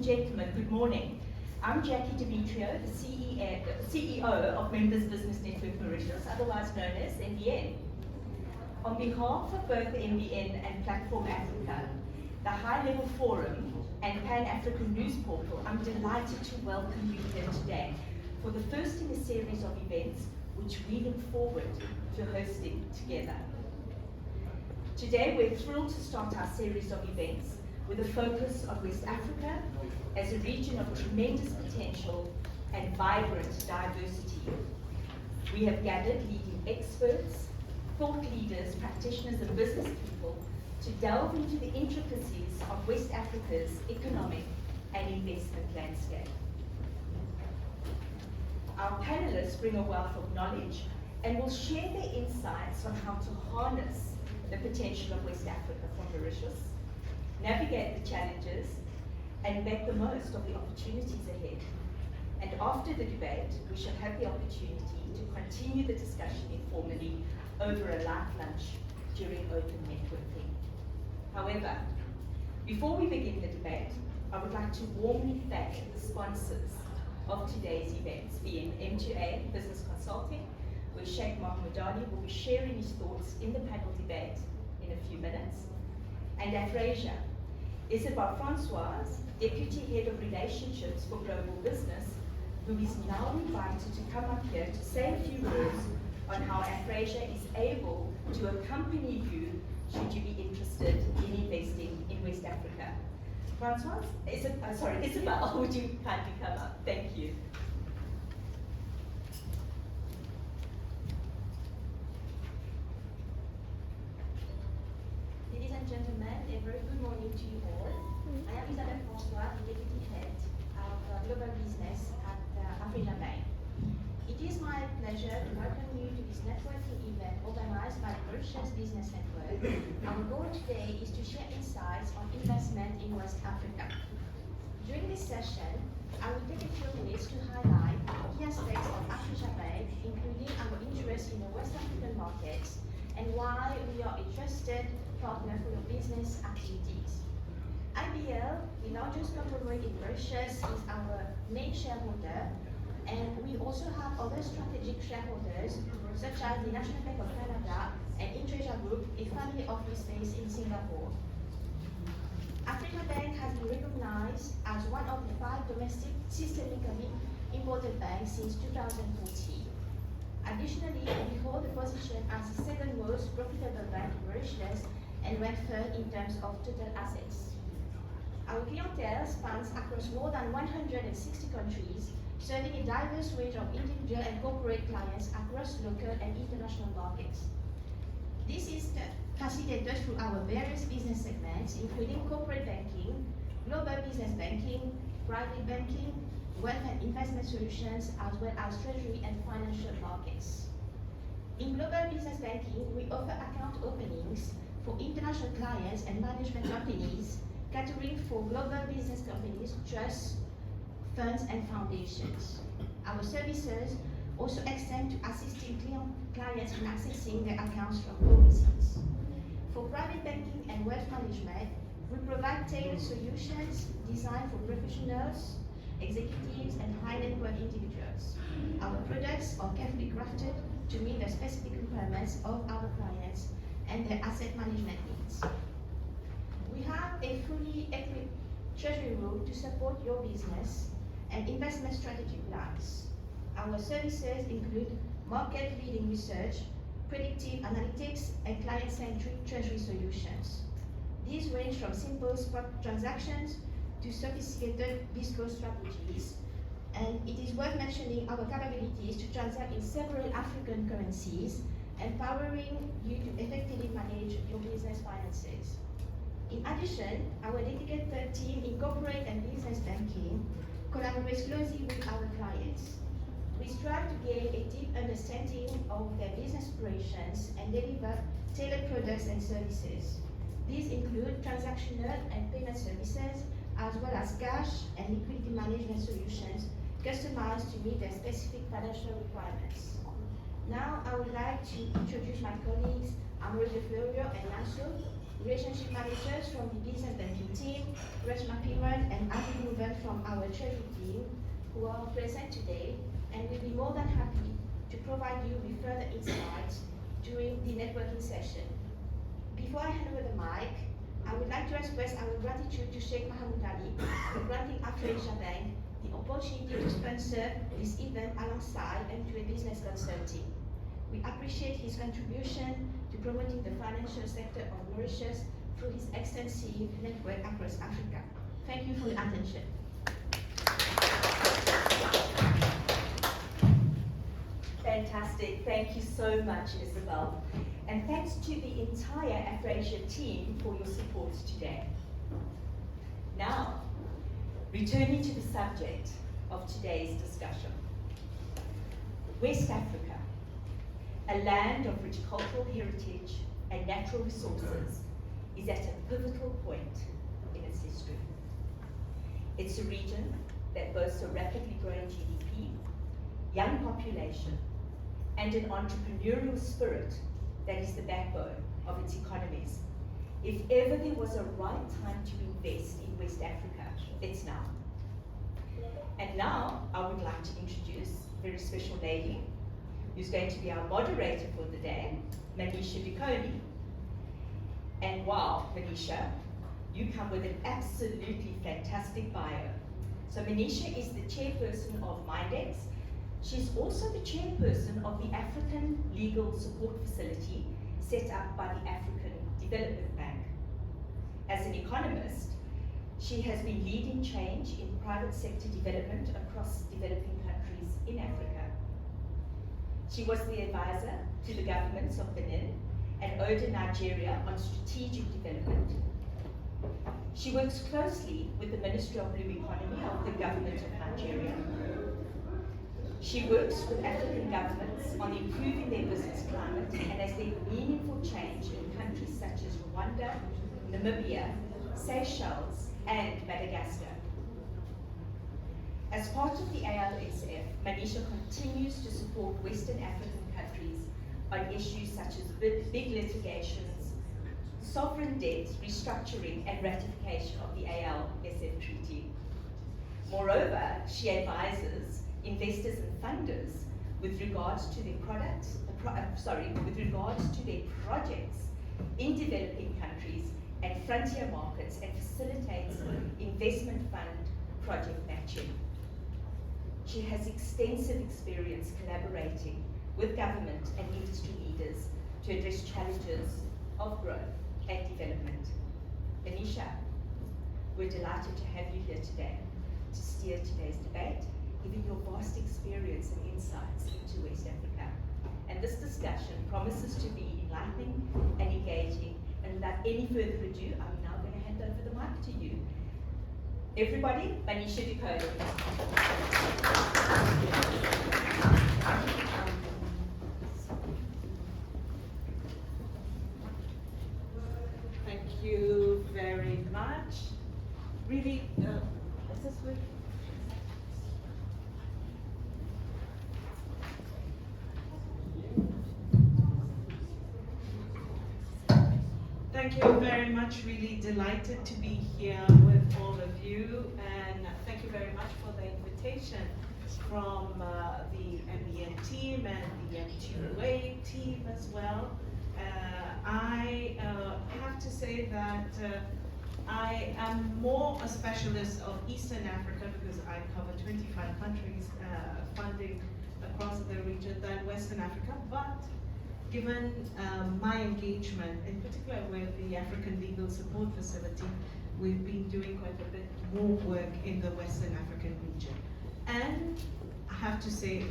and gentlemen, good morning. I'm Jackie Demetrio, the CEO of Members Business Network Mauritius, otherwise known as MBN. On behalf of both MBN and Platform Africa, the high-level forum and Pan-African News Portal, I'm delighted to welcome you here today for the first in a series of events which we look forward to hosting together. Today we're thrilled to start our series of events with a focus on West Africa as a region of tremendous potential and vibrant diversity. We have gathered leading experts, thought leaders, practitioners and business people to delve into the intricacies of West Africa's economic and investment landscape. Our panelists bring a wealth of knowledge and will share their insights on how to harness the potential of West Africa from Mauritius, navigate the challenges, and make the most of the opportunities ahead. And after the debate, we shall have the opportunity to continue the discussion informally over a light lunch during open networking. However, before we begin the debate, I would like to warmly thank the sponsors of today's events, being M2A Business Consulting, where Sheik Mahamoodally will be sharing his thoughts in the panel debate in a few minutes, and Agyeiwaa, Isabel Francoise, Deputy Head of Relationships for Global Business, who is now invited to come up here to say a few words on how Agyeiwaa is able to accompany you should you be interested in investing in West Africa. Francoise, Isabel, would you kindly come up? Thank you. Ladies and gentlemen, a very good morning to you all. I am Isabelle François, the Deputy Head of Global Business at Africa Bank. It is my pleasure to welcome you to this networking event organized by the Mauritius Business Network. Our goal today is to share insights on investment in West Africa. During this session, I will take a few minutes to highlight key aspects of Africa Bank, including our interest in the West African markets and why we are a trusted partner for your business activities. IBL, the largest conglomerate in Mauritius, is our main shareholder, and we also have other strategic shareholders, such as the National Bank of Canada and Intreja Group, a family office based in Singapore. Africa Bank has been recognized as one of the 5 domestic systemically important banks since 2014. Additionally, we hold the position as the second most profitable bank in Mauritius and rank third in terms of total assets. Our clientele spans across more than 160 countries, serving a diverse range of individual and corporate clients across local and international markets. This is facilitated through our various business segments, including corporate banking, global business banking, private banking, wealth and investment solutions, as well as treasury and financial markets. In global business banking, we offer account openings for international clients and management companies, catering for global business companies, trusts, funds, and foundations. Our services also extend to assisting clients in accessing their accounts from overseas. For private banking and wealth management, we provide tailored solutions designed for professionals, executives, and high net worth individuals. Our products are carefully crafted to meet the specific requirements of our clients and their asset management needs. We have a fully equipped treasury room to support your business and investment strategy plans. Our services include market-leading research, predictive analytics, and client-centric treasury solutions. These range from simple spot transactions to sophisticated bespoke strategies, and it is worth mentioning our capabilities to transact in several African currencies, empowering you to effectively manage your business finances. In addition, our dedicated team in corporate and business banking collaborates closely with our clients. We strive to gain a deep understanding of their business operations and deliver tailored products and services. These include transactional and payment services, as well as cash and liquidity management solutions customized to meet their specific financial requirements. Now, I would like to introduce my colleagues, Amoroso Florio and Nanso, relationship managers from the business banking team, Reshma Piran and Adi Nouvel treasury team who are present today and will be more than happy to provide you with further insights during the networking session. Before I hand over the mic, I would like to express our gratitude to Sheik Mahamoodally for granting Agyeiwaa the opportunity to sponsor this event alongside MBN Business Consulting. We appreciate his contribution to promoting the financial sector of Mauritius through his extensive network across Africa. Thank you for your attention. Fantastic. Thank you so much, Isabel. And thanks to the entire Afro-Asia team for your support today. Now, returning to the subject of today's discussion. West Africa, a land of rich cultural heritage and natural resources, is at a pivotal point in its history. It's a region that boasts a rapidly growing GDP, young population, and an entrepreneurial spirit that is the backbone of its economies. If ever there was a right time to invest in West Africa, it's now. And now I would like to introduce a very special lady who's going to be our moderator for the day, Manisha Dookhony. And wow, Manisha, you come with an absolutely fantastic bio. So Manisha is the chairperson of MINDEX. She's also the chairperson of the African Legal Support Facility set up by the African Development Bank. As an economist, she has been leading change in private sector development across developing countries in Africa. She was the advisor to the governments of Benin and Oda, Nigeria on strategic development. She works closely with the Ministry of Blue Economy of the government of Nigeria. She works with African governments on improving their business climate and has led meaningful change in countries such as Rwanda, Namibia, Seychelles, and Madagascar. As part of the ALSF, Manisha continues to support Western African countries on issues such as big litigations, sovereign debt, restructuring, and ratification of the ALSF treaty. Moreover, she advises investors and funders with regards to their projects in developing countries and frontier markets, and facilitates investment fund project matching. She has extensive experience collaborating with government and industry leaders to address challenges of growth and development. Manisha, we're delighted to have you here today to steer today's debate, given your vast experience and insights into West Africa. And this discussion promises to be enlightening and engaging. And without any further ado, I'm now going to hand over the mic to you. Everybody, Manisha Dookhony. Thank you very much. Really, is this good? Thank you very much. Really delighted to be here with all of you, and thank you very much for the invitation from the MBN team and the Agyeiwaa team as well. I have to say that I am more a specialist of Eastern Africa because I cover 25 countries funding across the region than Western Africa, but given my engagement, in particular with the African Legal Support Facility, we've been doing quite a bit more work in the Western African region. And I have to say,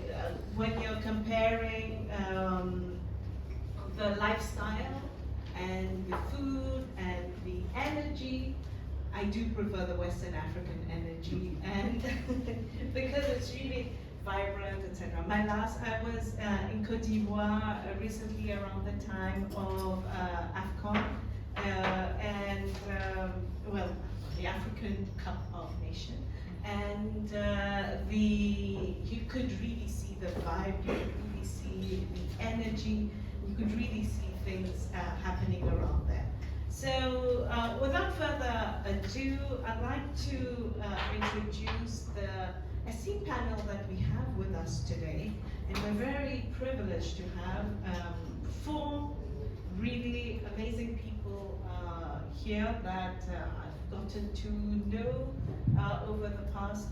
when you're comparing the lifestyle and the food and the energy, I do prefer the Western African energy, and because it's really vibrant, etc. I was in Côte d'Ivoire recently around the time of AFCON, and the African Cup of Nations, and you could really see the vibe, you could really see the energy, you could really see things happening around there. So, without further ado, I'd like to introduce the esteemed panel that we have with us today. And we're very privileged to have 4 really amazing people here that I've gotten to know over the past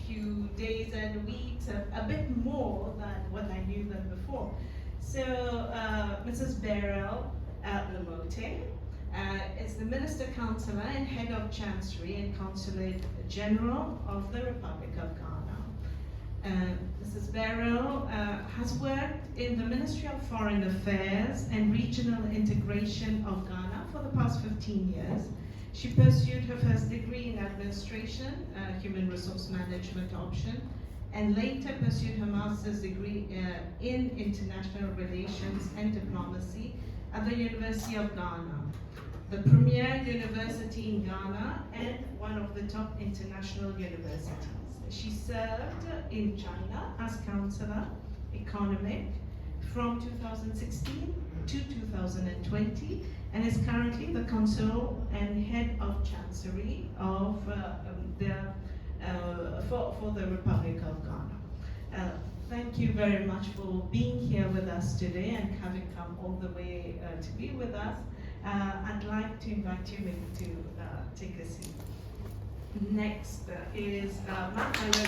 few days and weeks, a bit more than what I knew them before. So, Mrs. Beryl Lomotey is the Minister Counsellor and Head of Chancery and Consulate-General of the Republic of Ghana. Mrs. Beryl has worked in the Ministry of Foreign Affairs and Regional Integration of Ghana for the past 15 years. She pursued her first degree in administration, human resource management option, and later pursued her master's degree in international relations and diplomacy at the University of Ghana, the premier university in Ghana and one of the top international universities. She served in China as Counsellor Economic from 2016 to 2020 and is currently the Consul and Head of Chancery of for the Republic of Ghana. Thank you very much for being here with us today and having come all the way to be with us. I'd like to invite you maybe to take a seat. Next is my fellow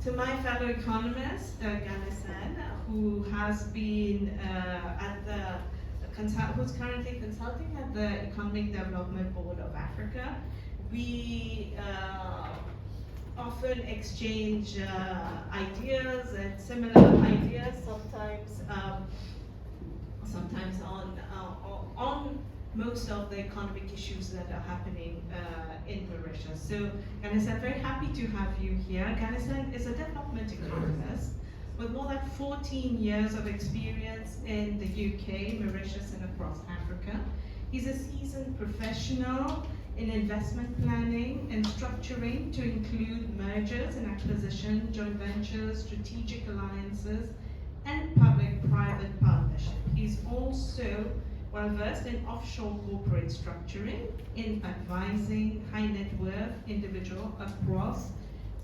to my fellow economist, Ganessen, who has been who's currently consulting at the Economic Development Board of Africa. We often exchange ideas and similar ideas, sometimes on most of the economic issues that are happening in Mauritius. So, Ganessen, I'm very happy to have you here. Ganessen is a development economist with more than 14 years of experience in the UK, Mauritius, and across Africa. He's a seasoned professional in investment planning and structuring to include mergers and acquisition, joint ventures, strategic alliances, and public-private partnership. He's also well-versed in offshore corporate structuring, in advising high net worth individuals across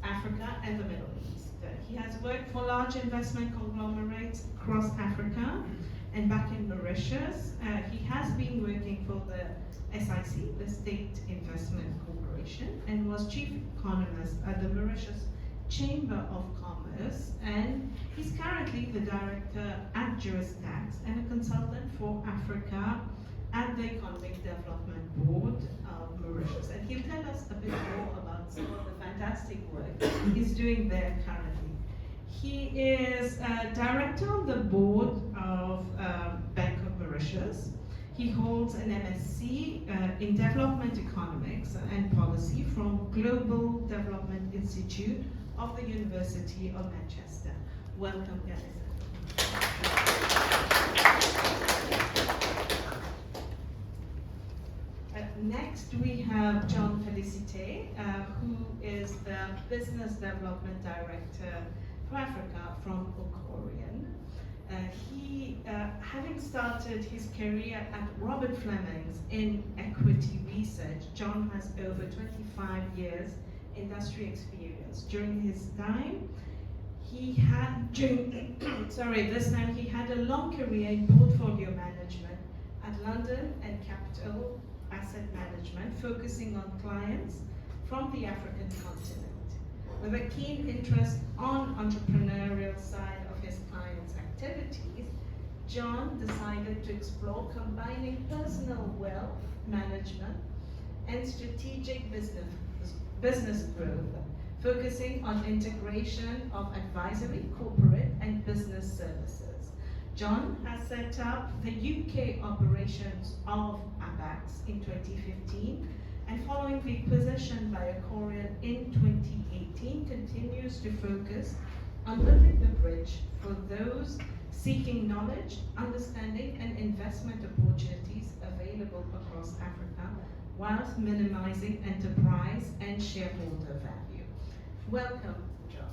Africa and the Middle East. He has worked for large investment conglomerates across Africa and back in Mauritius. He has been working for the SIC, the State Investment Corporation, and was chief economist at the Mauritius Chamber of Commerce, and he's currently the director at Juris Tax and a consultant for Africa at the Economic Development Board of Mauritius. And he'll tell us a bit more about some of the fantastic work he's doing there currently. He is director on the board of Bank of Mauritius. He holds an MSc in Development Economics and Policy from Global Development Institute of the University of Manchester. Welcome, guys. Next, we have John Félicité, who is the Business Development Director for Africa from Ocorian. He, having started his career at Robert Fleming's in equity research, John has over 25 years industry experience. During his time, he had, this time he had a long career in portfolio management at London and Capital Asset Management, focusing on clients from the African continent. With a keen interest on entrepreneurial side of his clients' activities, John decided to explore combining personal wealth management and strategic business growth, focusing on integration of advisory, corporate, and business services. John has set up the UK operations of ABAX in 2015, and following the acquisition by Ocorian in 2018, continues to focus on building the bridge for those seeking knowledge, understanding, and investment opportunities available across Africa, whilst minimizing enterprise and shareholder value. Welcome, John.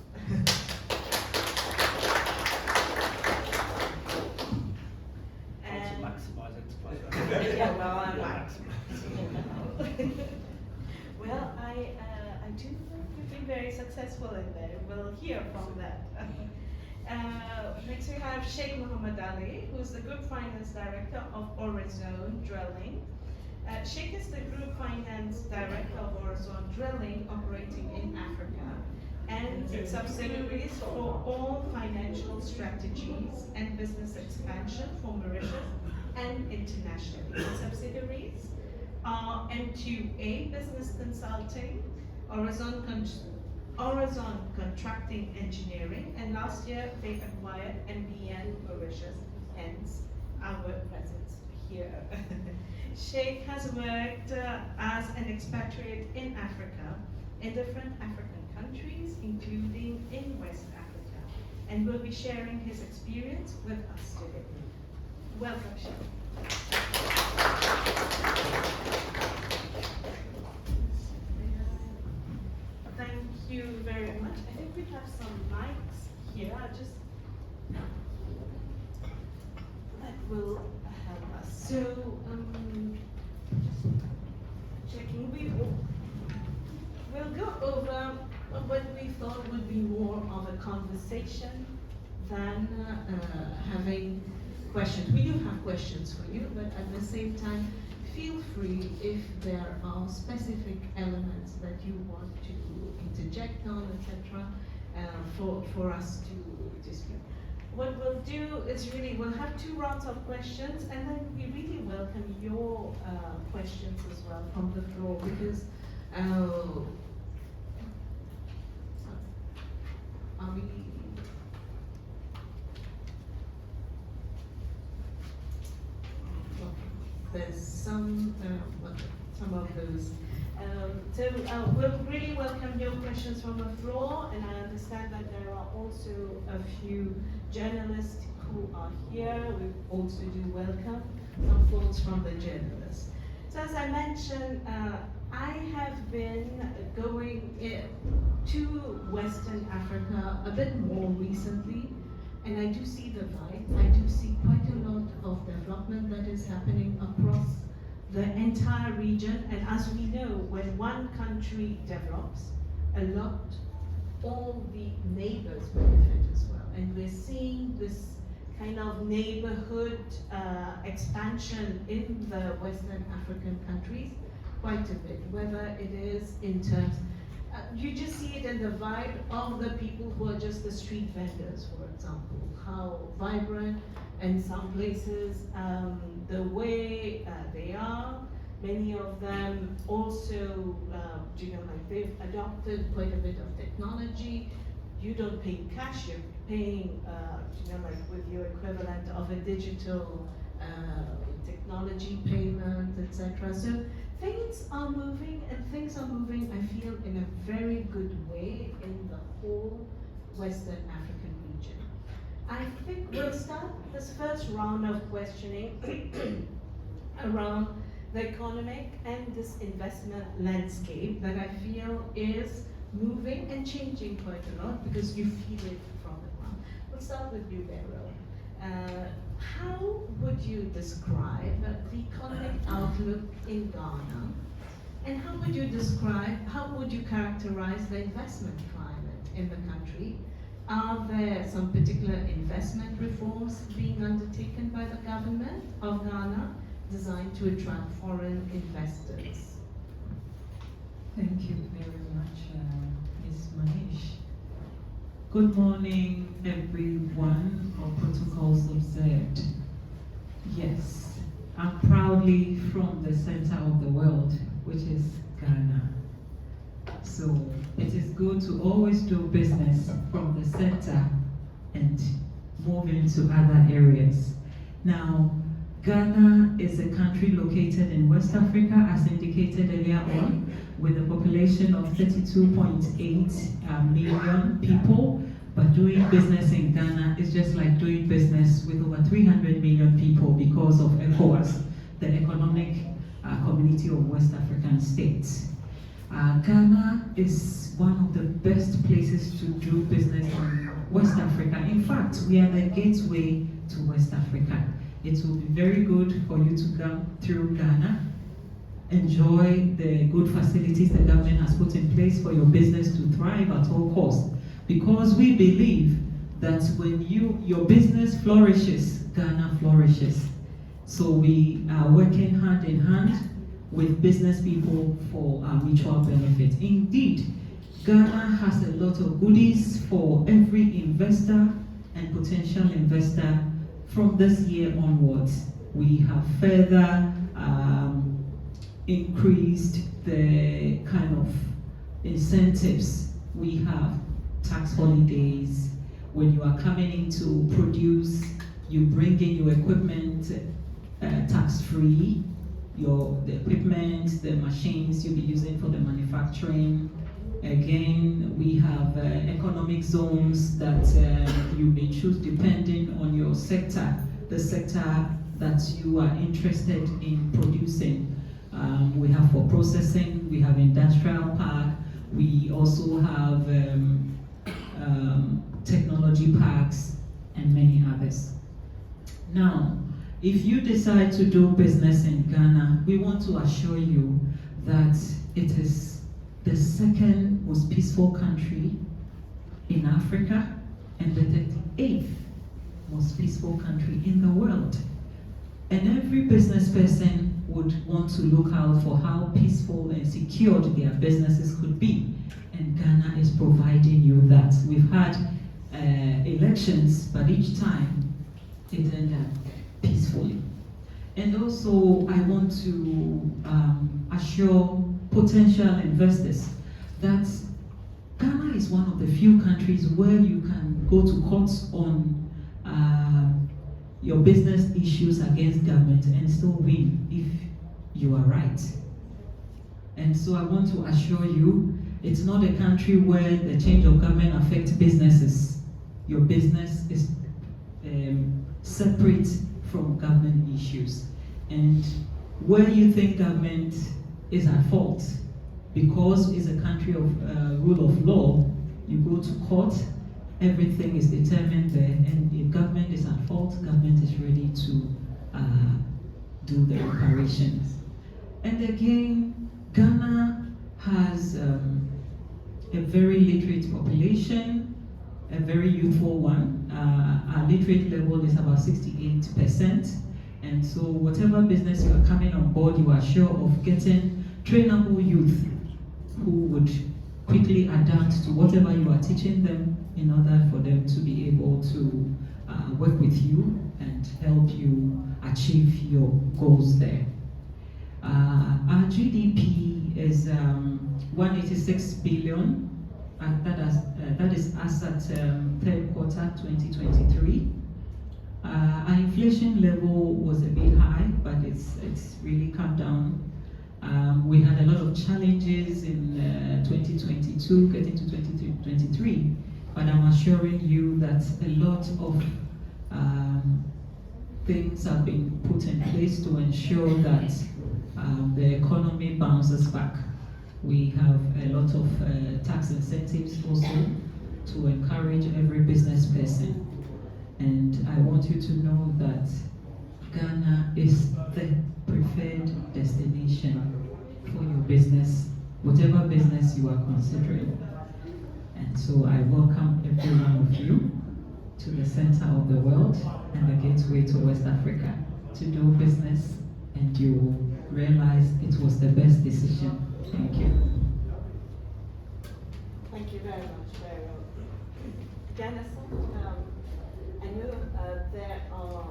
maximize enterprise value. Yeah, well, I'm maximize. Well, I do think you've been very successful in there. We'll hear from that. Next we have Sheik Mahamoodally, who's the Group Finance Director of Orezone Drilling. Sheik is the Group Finance Director of Orezone Drilling, operating in Africa, and its subsidiaries for all financial strategies and business expansion for Mauritius and internationally. The subsidiaries are M2A Business Consulting, Orezone Contracting Engineering, and last year they acquired MBN Mauritius, hence our presence here. Sheik has worked as an expatriate in Africa, in different African countries, including in West Africa, and will be sharing his experience with us today. Welcome, Sheik. Thank you very much. I think we have some mics here. That will help us. So, checking, we'll go over what we thought would be more of a conversation than having questions. We do have questions for you, but at the same time, feel free if there are specific elements that you want to interject on, etc., for us to speak. What we'll do is we'll have 2 rounds of questions, and then we really welcome your questions as well from the floor, because there's some of those. We'll really welcome your questions from the floor, and I understand that there are also a few journalists who are here. We also do welcome some thoughts from the journalists. So as I mentioned, I have been going to Western Africa a bit more recently, and I do see the vibe. I do see quite a lot of development that is happening across the entire region, and as we know, when one country develops a lot, all the neighbors benefit as well. And we're seeing this kind of neighborhood expansion in the Western African countries quite a bit, whether it is in terms, you just see it in the vibe of the people who are just the street vendors, for example, how vibrant in some places, the way they are. Many of them also, like they've adopted quite a bit of technology. You don't pay cash, you're paying, like with your equivalent of a digital technology payment, etc. So things are moving, and things are moving, I feel, in a very good way in the whole Western African region. I think we'll start this first round of questioning around the economic and this investment landscape that I feel is moving and changing quite a lot, because you feel it from the ground. We'll start with you, Beryl. How would you describe the economic outlook in Ghana, and how would you characterize the investment climate in the country? Are there some particular investment reforms being undertaken by the government of Ghana designed to attract foreign investors? Thank you very much, Ms. Manish. Good morning, everyone. All protocols observed. Yes, I'm proudly from the center of the world, which is Ghana. So it is good to always do business from the center and move into other areas. Now, Ghana is a country located in West Africa, as indicated earlier on, with a population of 32.8 million people. But doing business in Ghana is just like doing business with over 300 million people because of ECOWAS, the Economic Community of West African States. Ghana is one of the best places to do business in West Africa. In fact, we are the gateway to West Africa. It will be very good for you to come through Ghana, enjoy the good facilities the government has put in place for your business to thrive at all costs. Because we believe that when your business flourishes, Ghana flourishes. So we are working hand in hand with business people for our mutual benefit. Indeed, Ghana has a lot of goodies for every investor and potential investor from this year onwards. We have further increased the kind of incentives. We have tax holidays. When you are coming in to produce, you bring in your equipment tax-free, the equipment, the machines you'll be using for the manufacturing. Again, we have economic zones that you may choose depending on your sector, the sector that you are interested in producing. We have for processing, we have industrial park, we also have technology parks, and many others. Now, if you decide to do business in Ghana, we want to assure you that it is the second most peaceful country in Africa and the 38th most peaceful country in the world. And every business person would want to look out for how peaceful and secured their businesses could be. And Ghana is providing you that. We've had elections, but each time it ended peacefully. And also, I want to assure potential investors that Ghana is one of the few countries where you can go to court on your business issues against government and still win if you are right. And so I want to assure you, it's not a country where the change of government affects businesses. Your business is separate from government issues. And where you think government is at fault, because it's a country of rule of law, you go to court, everything is determined there, and if government is at fault, government is ready to do the reparations. And again, Ghana has a very literate population, a very youthful one. Our literate level is about 68%. And so whatever business you are coming on board, you are sure of getting trainable youth who would quickly adapt to whatever you are teaching them in order for them to be able to work with you and help you achieve your goals there. Our GDP is 186 billion. That is as at third quarter 2023. Our inflation level was a bit high, but it's really come down. We had a lot of challenges in 2022, getting to 2023, but I'm assuring you that a lot of things have been put in place to ensure that the economy bounces back. We have a lot of tax incentives also to encourage every business person. And I want you to know that Ghana is the preferred destination for your business, whatever business you are considering. And so I welcome every one of you to the center of the world and the gateway to West Africa to do business, and you will realize it was the best decision. Thank you. Thank you very much, Beryl. Ganessen, I know there are.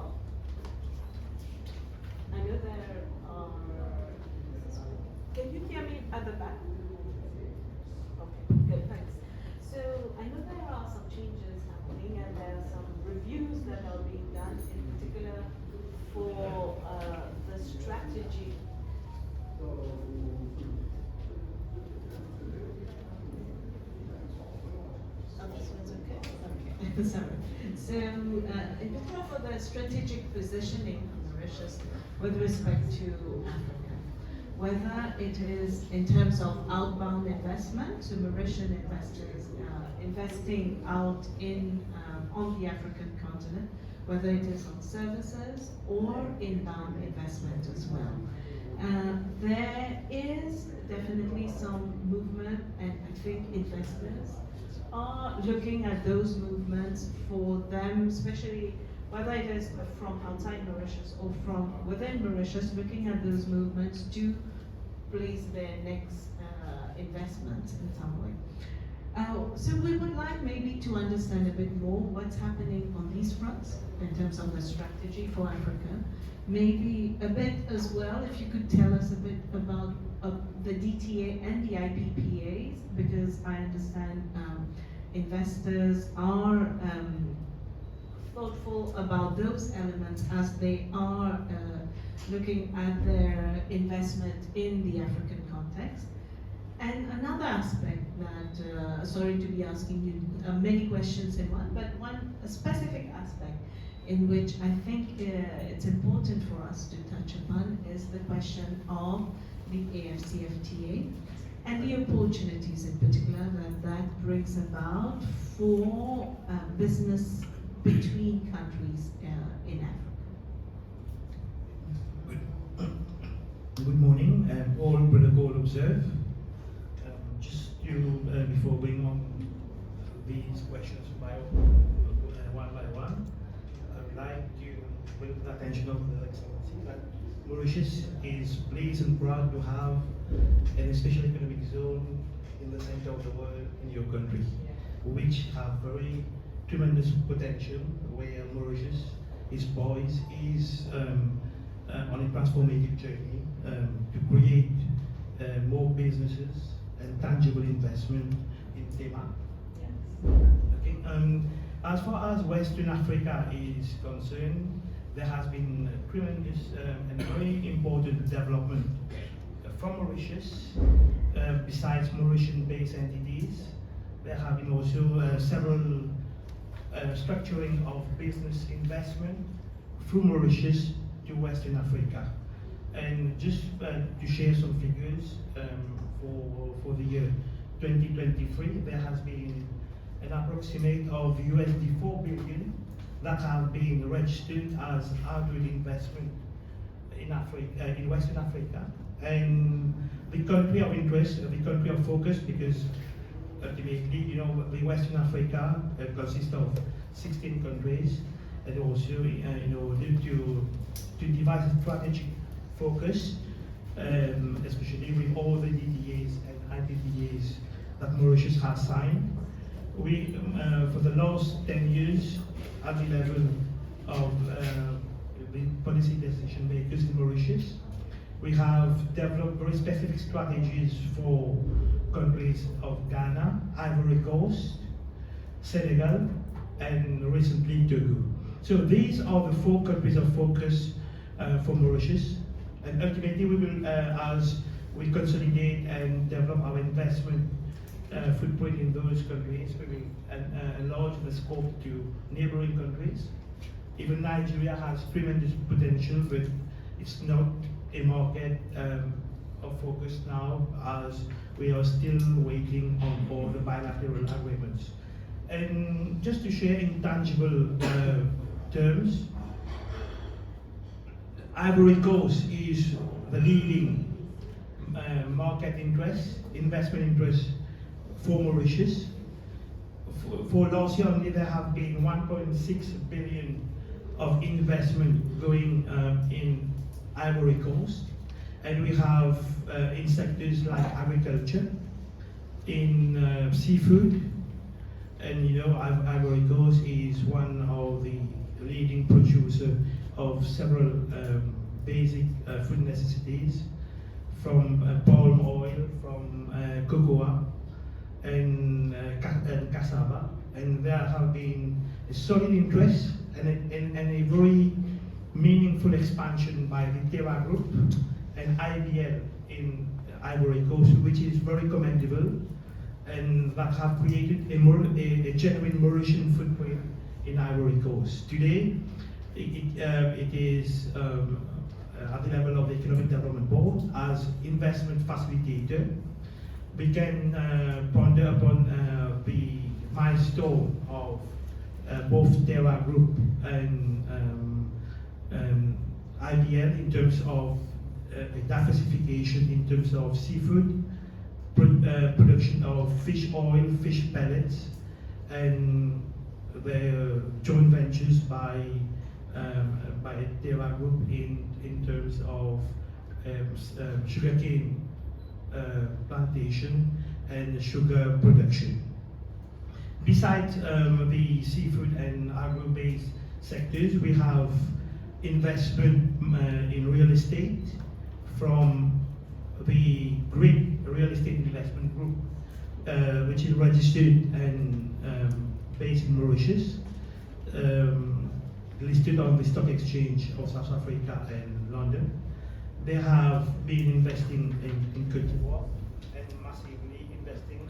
Can you hear me at the back? Okay, good, thanks. So I know there are some changes happening, and there are some reviews that are being done, in particular for the strategy. Sorry. So, in particular for the strategic positioning of Mauritius with respect to Africa, whether it is in terms of outbound investment, so Mauritian investors investing out in on the African continent, whether it is on services or inbound investment as well. There is definitely some movement, and I think investors are looking at those movements for them, especially whether it is from outside Mauritius or from within Mauritius, looking at those movements to place their next investments in some way. So we would like maybe to understand a bit more what's happening on these fronts in terms of the strategy for Africa. Maybe a bit as well, if you could tell us a bit about the DTA and the IPPAs, because I understand investors are thoughtful about those elements as they are looking at their investment in the African context. And another aspect that, sorry to be asking you many questions in one, but a specific aspect in which I think it's important for us to touch upon is the question of the AFCFTA and the opportunities in particular that brings about for business between countries in Africa. Good morning, all protocol observed. Just to, before going on these questions one by one, I would like to bring to the attention of the Excellency that Mauritius is pleased and proud to have an special economic zone in the center of the world in your country, which have very tremendous potential, where Mauritius is poised, is on a transformative journey to create more businesses and tangible investment in Tema. Okay. As far as Western Africa is concerned, there has been tremendous and very important development from Mauritius. Besides Mauritian-based entities, there have been also several structuring of business investment through Mauritius to Western Africa. And just to share some figures for the year 2023, there has been an approximate of $4 billion that have been registered as outward investment in Africa, in Western Africa. And the country of interest, the country of focus, because ultimately, you know, the Western Africa consists of 16 countries, and also, you know, due to devise a strategic focus, especially with all the DDAs and IPPAs that Mauritius has signed. We, for the last 10 years, at the level of the policy decision makers in Mauritius, we have developed very specific strategies for countries of Ghana, Ivory Coast, Senegal, and recently Togo. So these are the 4 countries of focus for Mauritius, and ultimately we will, as we consolidate and develop our investment footprint in those countries, we will enlarge the scope to neighboring countries. Even Nigeria has tremendous potential, but it's not a market of focus now, as we are still waiting on all the bilateral agreements. And just to share in tangible terms, Ivory Coast is the leading market interest, investment interest for Mauritius. For last year only, there have been 1.6 billion of investment going in Ivory Coast, and we have in sectors like agriculture, in seafood, and you know, Ivory Coast is one of the leading producer of several basic food necessities, from palm oil, from cocoa, and cassava, and there have been a solid interest and a very meaningful expansion by the Terra Group and IBL in Ivory Coast, which is very commendable, and that have created a genuine Mauritian footprint in Ivory Coast. Today, it is at the level of the Economic Development Board as investment facilitator. We can ponder upon the milestone of both Terra Group and IBL in terms of diversification in terms of seafood, production of fish oil, fish pellets, and the joint ventures by Terra Group in terms of sugarcane plantation and sugar production. Besides the seafood and agro-based sectors, we have investment in real estate from the Great Real Estate Investment Group, which is registered and based in Mauritius, listed on the Stock Exchange of South Africa and London. They have been investing in Côte d'Ivoire and massively investing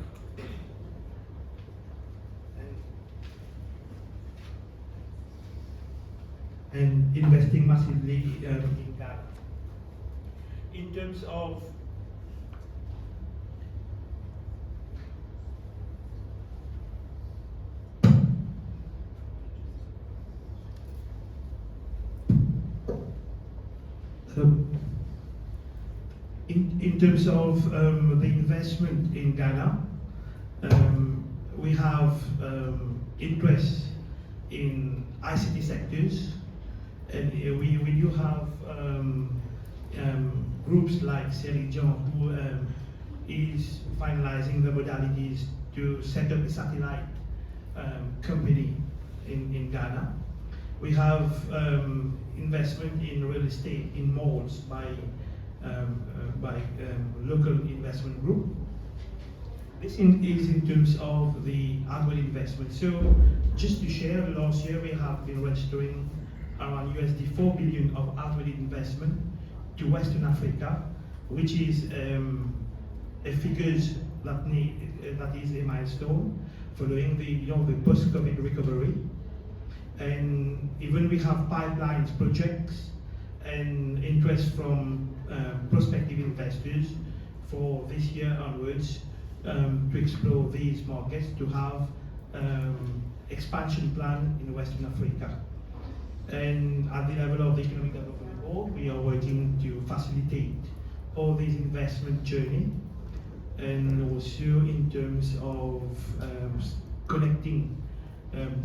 and investing massively in Ghana. In terms of in terms of the investment in Ghana, we have interest in ICT sectors, and we do have groups like Sheik who is finalizing the modalities to set up a satellite company in Ghana. We have investment in real estate in malls by local investment group. This is in terms of the annual investment. So just to share, last year we have been registering around USD 4 billion of annual investment to Western Africa, which is a figures that is a milestone following the post-COVID recovery. And even we have pipelines projects and interest from prospective investors for this year onwards to explore these markets, to have expansion plan in Western Africa. And at the level of the Economic Development Board, we are working to facilitate all these investment journey, and also in terms of connecting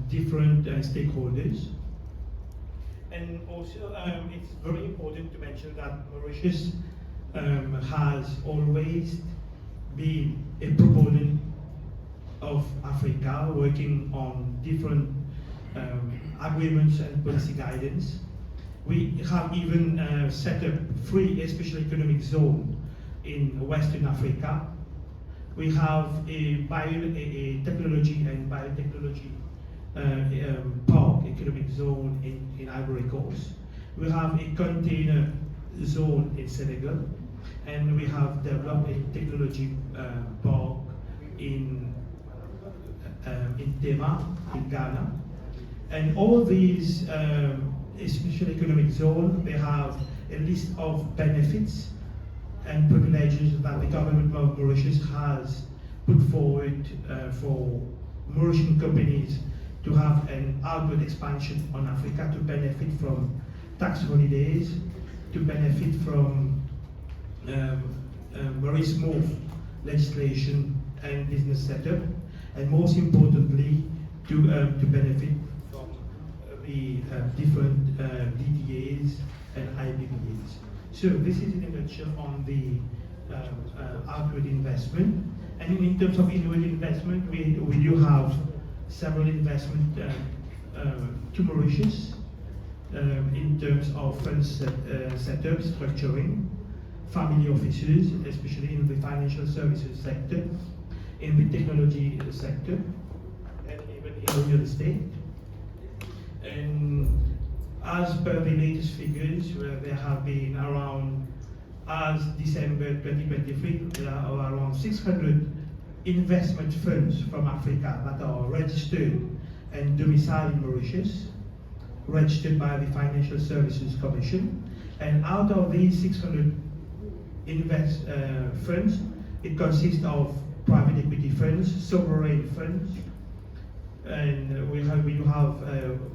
different stakeholders. And also it's very important to mention that Mauritius has always been a proponent of Africa, working on different agreements and policy guidance. We have even set up 3 special economic zones in Western Africa. We have a technology and biotechnology park economic zone in Ivory Coast. We have a container zone in Senegal, and we have developed a technology park in Tema, in Ghana. And all these special economic zones, they have a list of benefits and privileges that the government of Mauritius has put forward for Mauritian companies to have an outward expansion on Africa, to benefit from tax holidays, to benefit from very smooth legislation and business setup, and most importantly, to benefit from the different DDAs and IBBAs. So this is in a nutshell on the outward investment. And in terms of inward investment, we do have several investment to Mauritius in terms of fund setup, structuring, family offices, especially in the financial services sector, in the technology sector, and even in real estate. And as per the latest figures, where there have been around, as December 2023, there are around 600 investment funds from Africa that are registered and domiciled in Mauritius, registered by the Financial Services Commission. And out of these 600 funds, it consists of private equity funds, sovereign funds, and we do have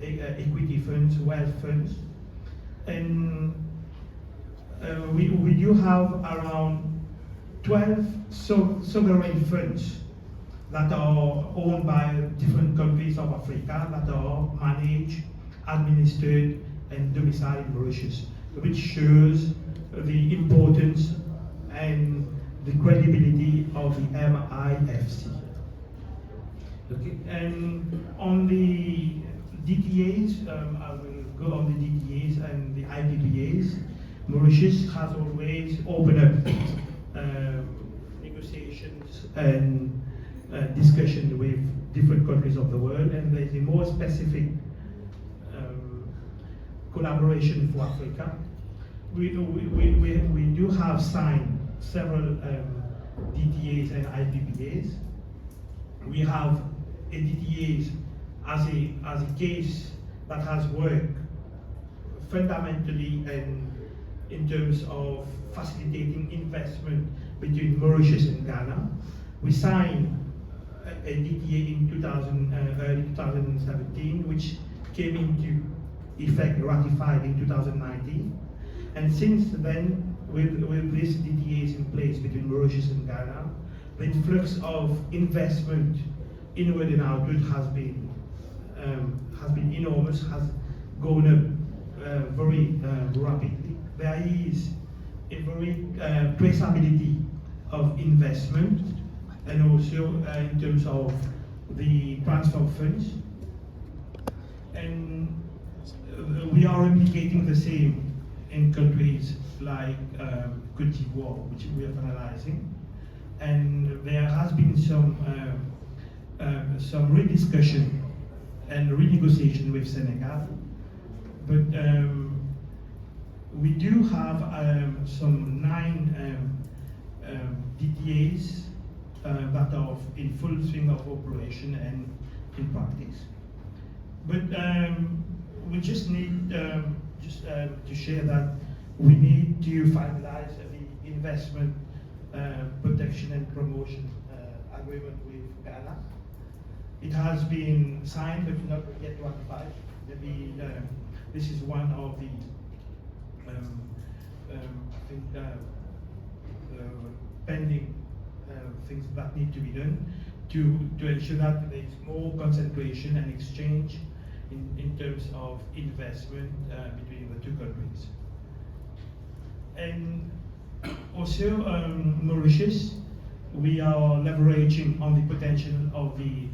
equity funds, wealth funds, and we do have around 12 sovereign funds that are owned by different countries of Africa that are managed, administered, and domiciled in Mauritius, which shows the importance and the credibility of the MIFC. Okay, and on the DTAs, I will go on the DTAs and the IPPAs. Mauritius has always opened up negotiations and discussion with different countries of the world, and there's a more specific collaboration for Africa. We do have signed several DTAs and IPPAs. We have a DTAs as a case that has worked fundamentally and in terms of facilitating investment between Mauritius and Ghana. We signed a DTA in early 2017, which came into effect, ratified in 2019. And since then, with these DTAs in place between Mauritius and Ghana, the influx of investment inward and outward has been enormous, has gone up very rapidly. There is a very traceability of investment, and also in terms of the transfer of funds. And we are replicating the same in countries like Côte d'Ivoire, which we are analyzing. And there has been some rediscussion and renegotiation with Senegal, but we do have some 9 DTAs that are in full swing of operation and in practice. But we just need to share that we need to finalize the investment protection and promotion agreement with Ghana. It has been signed but not yet ratified. Maybe this is one of the pending things that need to be done to ensure that there is more concentration and exchange in terms of investment between the two countries. And also Mauritius, we are leveraging on the potential of the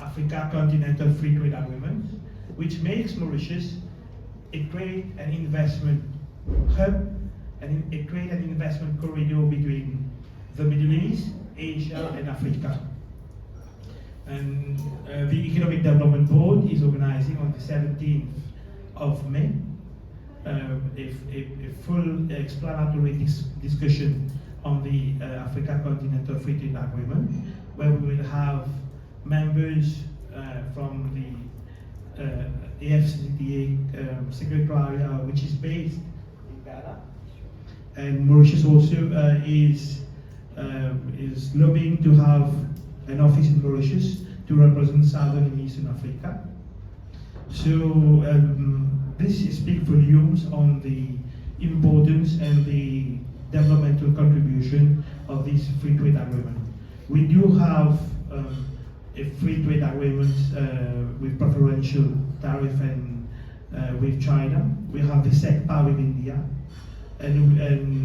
Africa Continental Free Trade Agreement, which makes Mauritius a trade and investment hub and a trade and investment corridor between the Middle East, Asia, and Africa. And the Economic Development Board is organizing on the 17th of May a full explanatory discussion on the Africa Continental Free Trade Agreement, where we will have members from the AFCTA Secretariat, which is based in Ghana, and Mauritius also is lobbying to have an office in Mauritius to represent Southern and Eastern Africa. So this speaks volumes on the importance and the developmental contribution of this free trade agreement. We do have a free trade agreement with preferential tariff and with China. We have the SECPA with India, and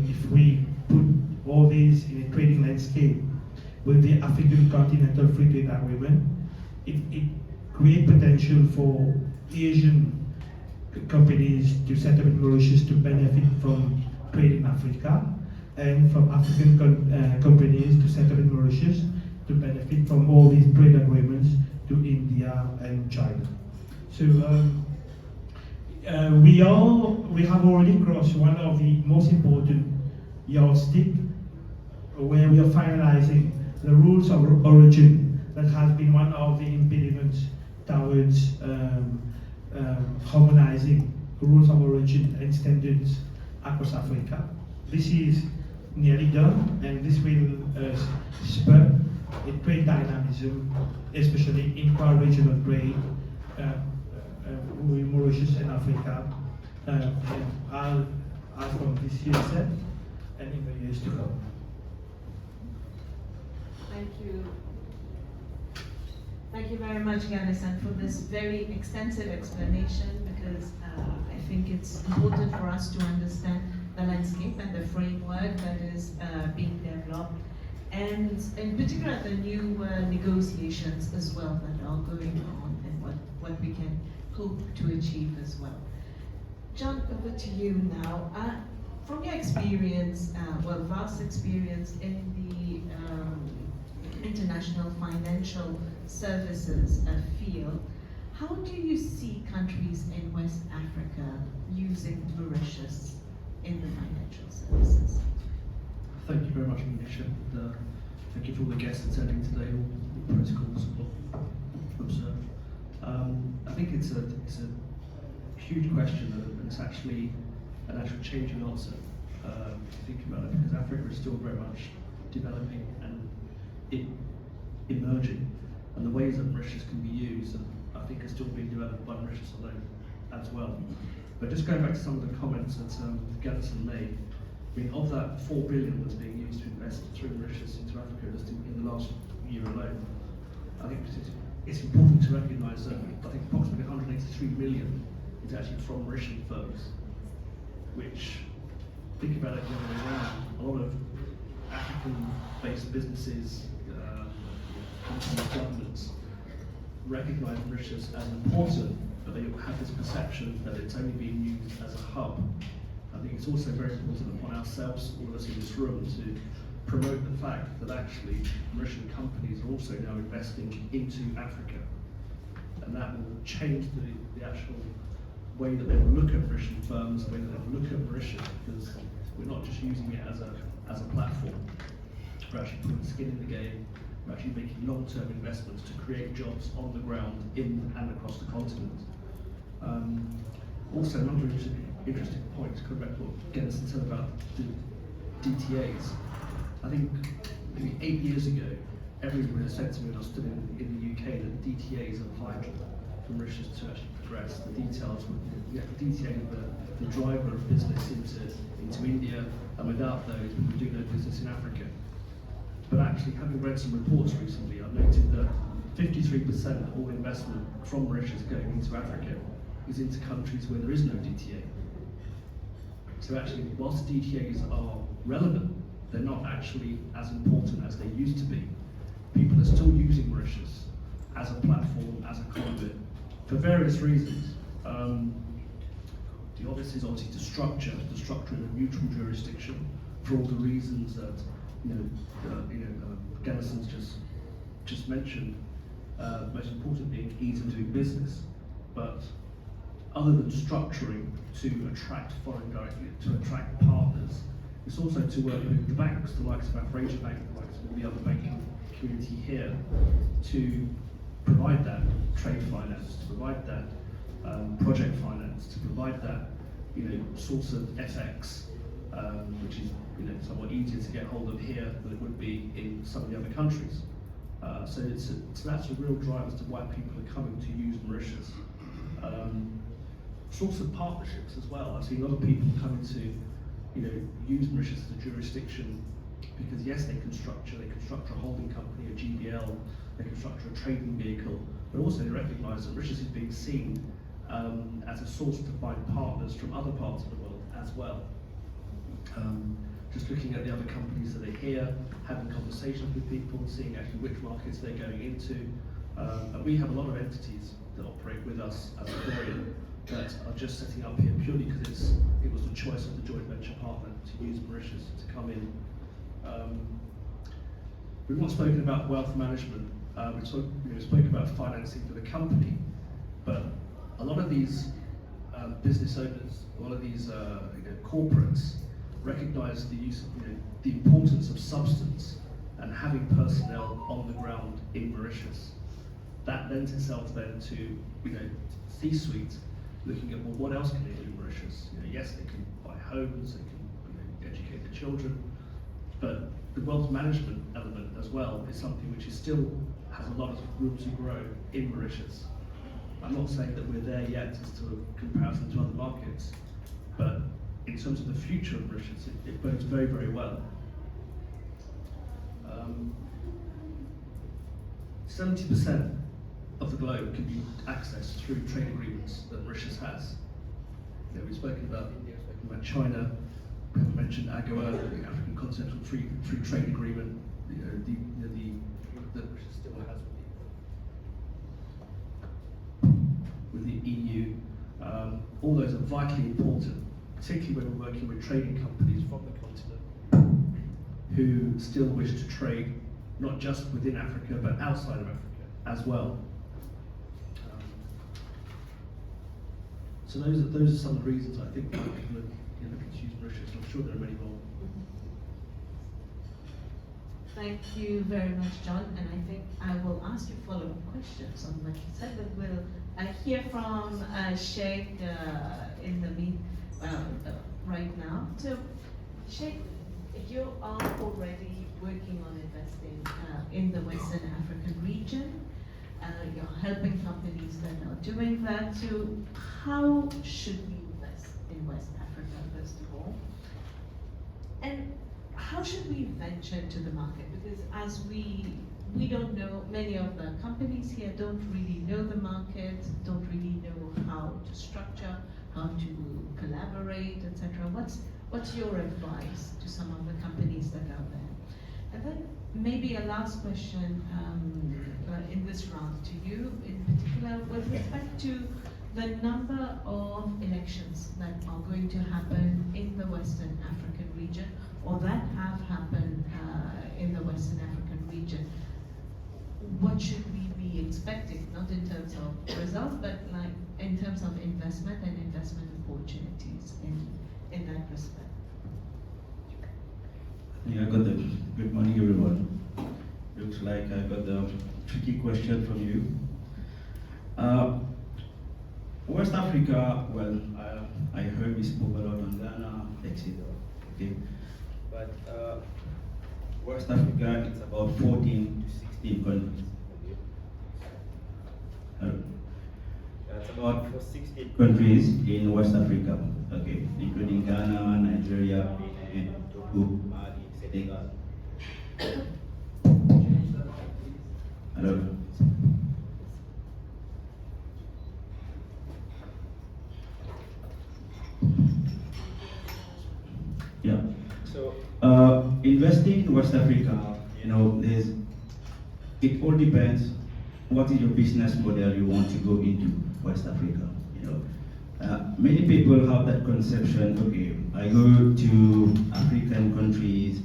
if we put all these in a trading landscape with the African Continental Free Trade Agreement, it creates potential for Asian companies to set up in Mauritius to benefit from trade in Africa, and from African companies to set up in Mauritius to benefit from all these trade agreements to India and China. So we have already crossed one of the most important yardstick, where we are finalizing the rules of origin that has been one of the impediments towards harmonizing rules of origin and standards across Africa. This is nearly done, and this will spur it creates dynamism, especially intra-regional trade with Mauritius and Africa, as from this year set and in the years to come. Thank you. Thank you very much, Ganessen, for this very extensive explanation, because I think it's important for us to understand the landscape and the framework that is being developed, and in particular the new negotiations as well that are going on, and what we can hope to achieve as well. John, over to you now. From your experience, vast experience in the international financial services field, how do you see countries in West Africa using Mauritius in the financial services? Thank you very much, Manisha. Thank you for all the guests attending today, all the protocols observed. I think it's a huge question, and it's actually an actual changing answer if you think about it, because Africa is still very much developing and emerging, and the ways that Mauritius can be used, I think, are still being developed by Mauritius alone as well. But just going back to some of the comments that Ganessen made, I mean, of that 4 billion that's being used to invest through Mauritius into Africa just in the last year alone, I think it's important to recognise that I think approximately 183 million is actually from Mauritian firms, which, think about it the other way around, a lot of African-based businesses, companies, governments recognise Mauritius as important, but they have this perception that it's only being used as a hub. I think it's also very important upon ourselves, all of us in this room, to promote the fact that actually Mauritian companies are also now investing into Africa, and that will change the actual way that they will look at Mauritian firms, the way that they will look at Mauritius, because we're not just using it as a platform. We're actually putting skin in the game. We're actually making long-term investments to create jobs on the ground in and across the continent. Also, another interesting point, coming back to what Ganessen said about the DTAs. I think maybe 8 years ago, everyone had said to me when I stood in the UK that DTAs are vital for Mauritius to actually progress. The details were, the DTA were the driver of business into India, and without those, we would do no business in Africa. But actually, having read some reports recently, I've noted that 53% of all investment from Mauritius going into Africa is into countries where there is no DTA. So actually, whilst DTAs are relevant, they're not actually as important as they used to be. People are still using Mauritius as a platform, as a conduit, for various reasons. The obvious is obviously to structure in a neutral jurisdiction for all the reasons that Ganessen's just mentioned. Most important being ease of doing business, but other than structuring to attract partners, it's also to work with the banks, the likes of Afrasia Bank, the likes of all the other banking community here, to provide that trade finance, to provide that project finance, to provide that source of FX, which is somewhat easier to get hold of here than it would be in some of the other countries. So that's a real driver as to why people are coming to use Mauritius. Source of partnerships as well. I've seen a lot of people coming to use Mauritius as a jurisdiction because yes, they can structure a holding company, a GBL, they can structure a trading vehicle, but also they recognise that Mauritius is being seen as a source to find partners from other parts of the world as well. Just looking at the other companies that are here, having conversations with people, seeing actually which markets they're going into. And we have a lot of entities that operate with us as Ocorian that are just setting up here purely because it was the choice of the joint venture partner to use Mauritius to come in. We've not spoken about wealth management. We spoke about financing for the company, but a lot of these business owners, a lot of these corporates recognise the use of the importance of substance and having personnel on the ground in Mauritius. That lends itself then to C-suite looking at what else can they do in Mauritius? Yes, they can buy homes, they can educate the children, But the wealth management element as well is something which is still has a lot of room to grow in Mauritius. I'm not saying that we're there yet as to comparison to other markets, but in terms of the future of Mauritius, it bodes very, very well. 70% of the globe can be accessed through trade agreements that Mauritius has. You know, we've spoken about India, we've spoken about China, we haven't mentioned Agyeiwaa, the African Continental Free Trade Agreement, that Mauritius still has with the EU. All those are vitally important, particularly when we're working with trading companies from the continent who still wish to trade not just within Africa but outside of Africa as well. So those are some of the reasons I think why people are looking to use Mauritius. I'm sure there are many more. Thank you very much, John. And I think I will ask you follow-up questions on what you said, but we'll hear from Sheik in the right now. So, Sheik, you are already working on investing in the Western African region. You're helping companies that are doing that. So, how should we invest in West Africa, first of all? And how should we venture into the market? Because as we don't know, many of the companies here don't really know the market, don't really know how to structure, how to collaborate, etc. What's your advice to some of the companies that are there? And then maybe a last question in this round to you in particular with respect to the number of elections that are going to happen in the Western African region or that have happened in the Western African region. What should we be expecting, not in terms of results, but like in terms of investment and investment opportunities in that respect? I think I got the good morning, everyone. Looks like I got the tricky question from you. West Africa, well, I heard we spoke a lot on Ghana, etc. Okay, but West Africa, it's about 14 to 16 countries. That's about 16 countries in West Africa, okay, including Ghana, Nigeria, Benin, Togo, Mali, Senegal. Hello. Yeah. So investing in West Africa, it all depends. What is your business model you want to go into West Africa? Many people have that conception. Okay, I go to African countries,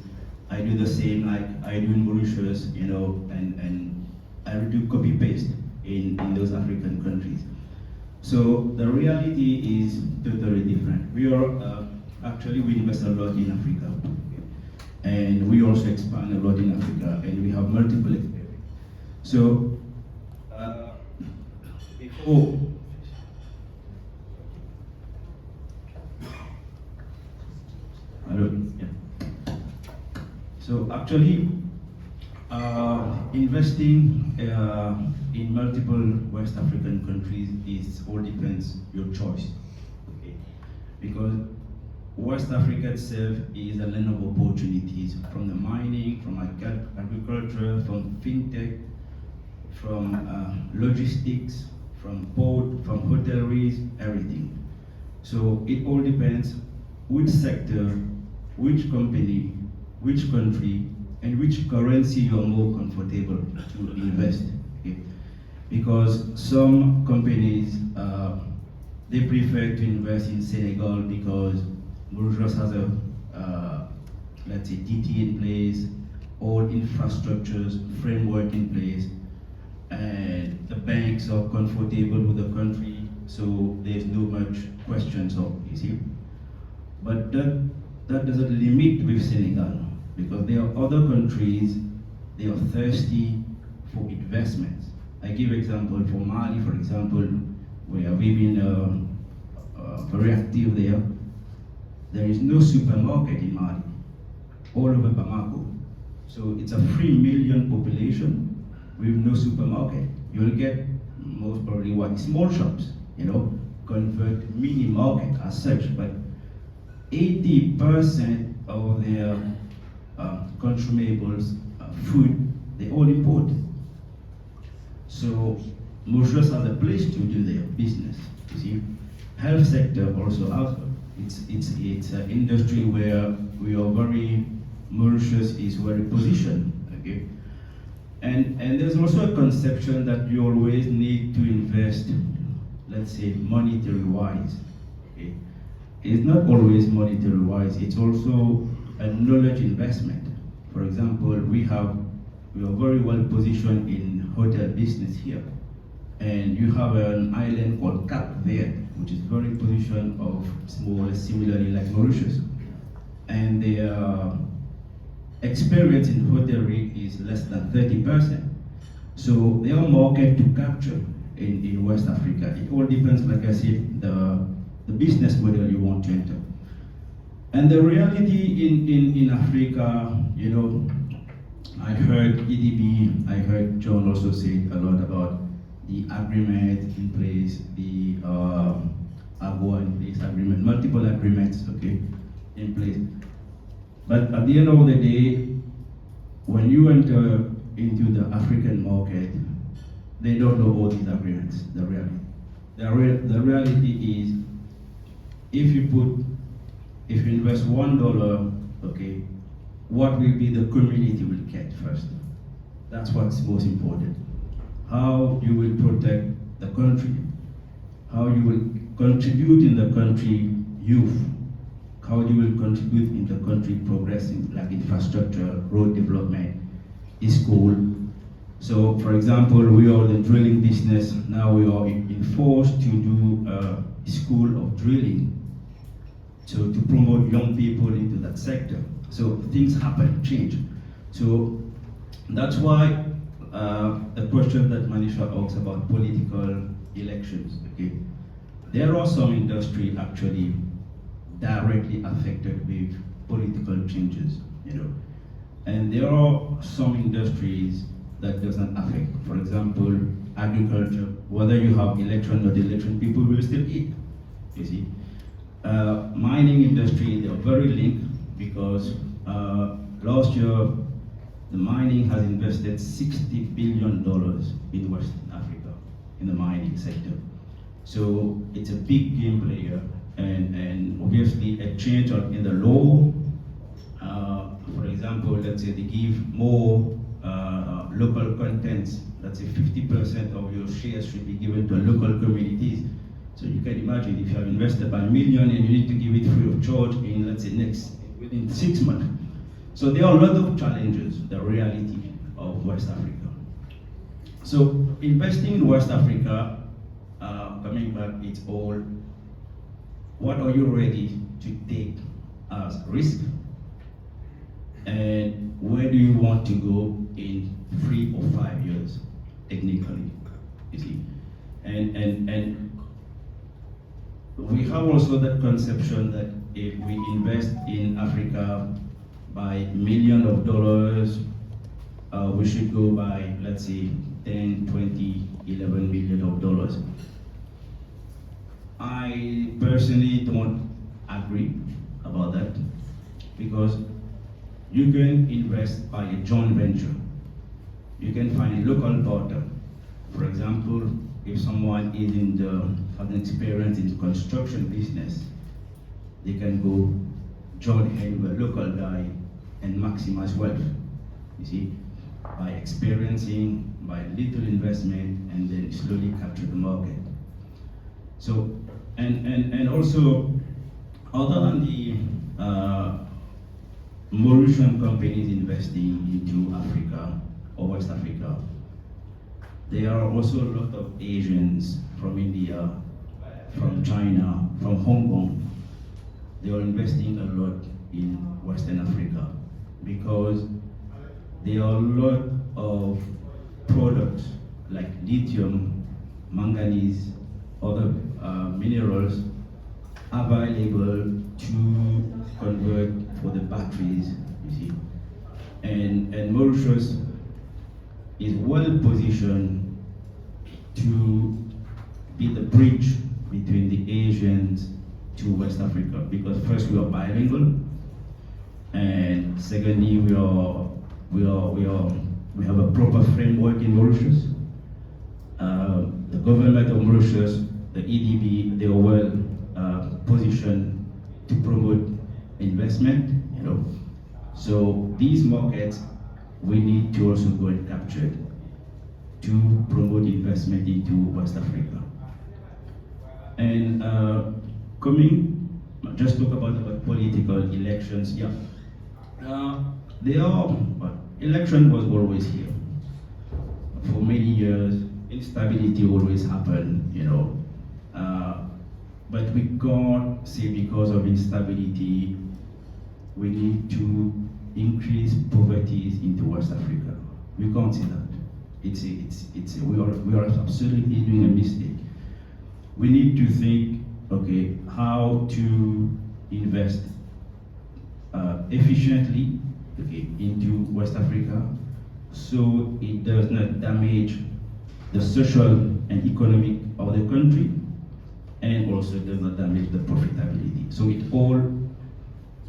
I do the same like I do in Mauritius, and I do copy paste in those African countries. So the reality is totally different. We invest a lot in Africa, and we also expand a lot in Africa, and we have multiple experiences. So before. So actually, investing in multiple West African countries all depends your choice, okay? Because West Africa itself is a land of opportunities, from the mining, from agriculture, from fintech, from logistics, from port, from hotelries, everything. So it all depends which sector, which company, which country, and which currency you are more comfortable to invest. Okay? Because some companies, they prefer to invest in Senegal because Mauritius has a, let's say, DT in place, all infrastructures, framework in place, and the banks are comfortable with the country, so there's no much questions of, you see. But that doesn't limit with Senegal, because there are other countries, they are thirsty for investments. I give example for Mali, for example, where we've been very active there. There is no supermarket in Mali. all over Bamako. So it's a 3 million population with no supermarket. You'll get most probably what small shops, convert mini market as such, but 80% of their consumables, food, they all import. So Mauritius has a place to do their business. You see, health sector also out. It's an industry where we are Mauritius is very positioned. Okay, and there's also a conception that you always need to invest, let's say, monetary wise. Okay, it's not always monetary wise. It's also a knowledge investment. For example, we are very well positioned in hotel business here, and you have an island called Cap there, which is very positioned of small, similarly like Mauritius, and their experience in hotelry is less than 30%. So their market to capture in West Africa, it all depends, like I said, the business model you want to enter. And the reality in Africa, I heard EDB, I heard John also say a lot about the agreement in place, the Agyeiwaa in place agreement, multiple agreements, okay, in place. But at the end of the day, when you enter into the African market, they don't know all these agreements, the reality. The reality is, if you invest $1, okay, what will be the community will get first? That's what's most important. How you will protect the country, how you will contribute in the country youth, how you will contribute in the country progressing, like infrastructure, road development, school. So, for example, we are the drilling business. Now we are enforced to do a school of drilling, so to promote young people into that sector. So things happen, change. So that's why the question that Manisha asks about political elections. Okay, there are some industry actually directly affected with political changes, and there are some industries that doesn't affect. For example, agriculture. Whether you have election or not election, people will still eat. You see, mining industry, they are very linked because last year the mining has invested $60 billion in West Africa in the mining sector. So it's a big game player, and obviously a change in the law. For example, let's say they give more local contents. Let's say 50% of your shares should be given to local communities. So you can imagine if you have invested by $1 million and you need to give it free of charge in, let's say, within 6 months. So there are a lot of challenges, the reality of West Africa. So investing in West Africa, coming back, it's all, what are you ready to take as risk? And where do you want to go in 3 or 5 years, technically, you see? And we have also that conception that if we invest in Africa by millions of dollars, we should go by, let's say, 10, 20, 11 million of dollars. I personally don't agree about that, because you can invest by a joint venture. You can find a local partner. For example, if someone is has an experience in the construction business, they can go join hand with a local guy and maximize wealth. You see, by experiencing, by little investment, and then slowly capture the market. So, and also, other than the Mauritian companies investing into Africa or West Africa, there are also a lot of Asians from India, from China, from Hong Kong. They are investing a lot in Western Africa because there are a lot of products like lithium, manganese, other minerals available to convert for the batteries, you see. And Mauritius is well positioned to be the bridge between the Asians to West Africa, because first we are bilingual, and secondly we have a proper framework in Mauritius. The government of Mauritius, the EDB, they are well positioned to promote investment, you know. So these markets we need to also go and capture to promote investment into West Africa. And just talk about political elections. Yeah, election was always here for many years. Instability always happened, you know. But we can't say because of instability we need to increase poverty into West Africa. We can't say that. We are absolutely doing a mistake. We need to think, okay, how to invest efficiently, okay, into West Africa, so it does not damage the social and economic of the country, and also does not damage the profitability. So it all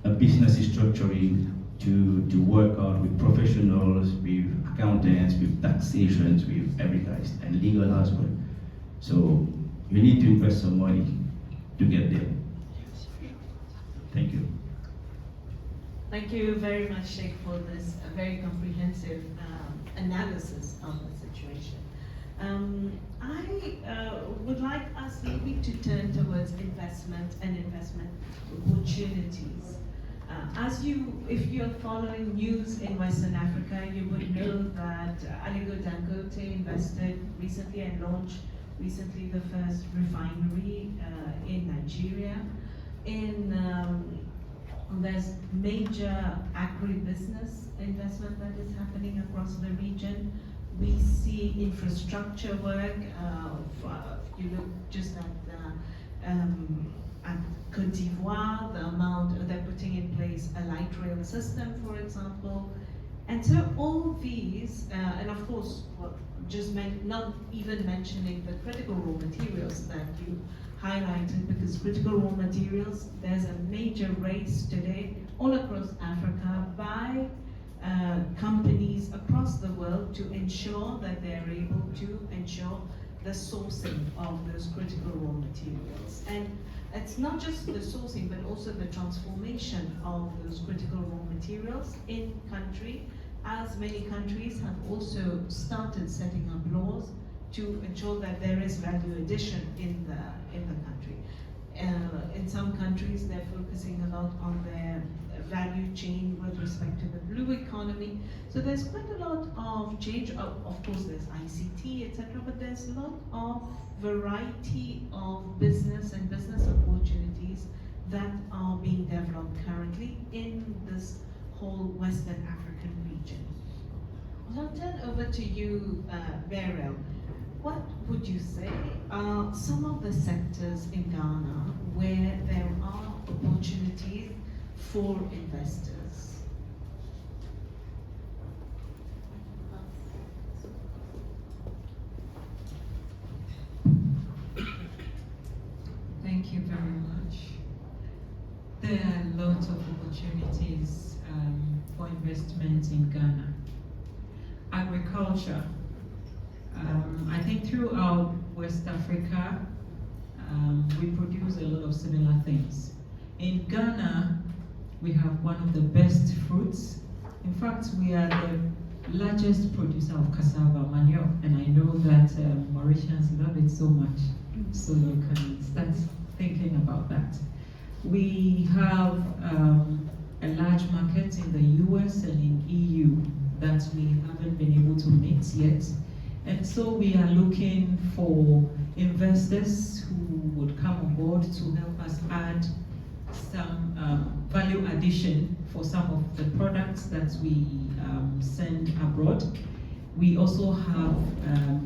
a business is structuring to work out with professionals, with accountants, with taxations, with every guys, and legal as well. So you need to invest some money to get there. Thank you. Thank you very much, Sheik, for this very comprehensive analysis of the situation. I would like us maybe to turn towards investment and investment opportunities. If you're following news in Western Africa, you would know that Aliko Dangote invested recently and launched recently the first refinery in Nigeria. There's major agribusiness investment that is happening across the region. We see infrastructure work. If you look just at Côte d'Ivoire, the amount they're putting in place a light rail system, for example. And so all these, and of course, not even mentioning the critical raw materials that you highlighted, because critical raw materials, there's a major race today all across Africa by companies across the world to ensure that they're able to ensure the sourcing of those critical raw materials. And it's not just the sourcing, but also the transformation of those critical raw materials in country, as many countries have also started setting up laws to ensure that there is value addition in the country. In some countries, they're focusing a lot on their value chain with respect to the blue economy. So there's quite a lot of change. Of course, there's ICT, etc., but there's a lot of variety of business and business opportunities that are being developed currently in this whole Western African region. I'll turn over to you, Beryl. What would you say are some of the sectors in Ghana where there are opportunities for investors? Thank you very much. There are lots of opportunities for investment in Ghana. Agriculture. I think throughout West Africa, we produce a lot of similar things. In Ghana, we have one of the best fruits. In fact, we are the largest producer of cassava manioc, and I know that Mauritians love it so much, so you can start thinking about that. We have a large market in the US and in EU that we haven't been able to meet yet. And so we are looking for investors who would come on board to help us add some value addition for some of the products that we send abroad. We also have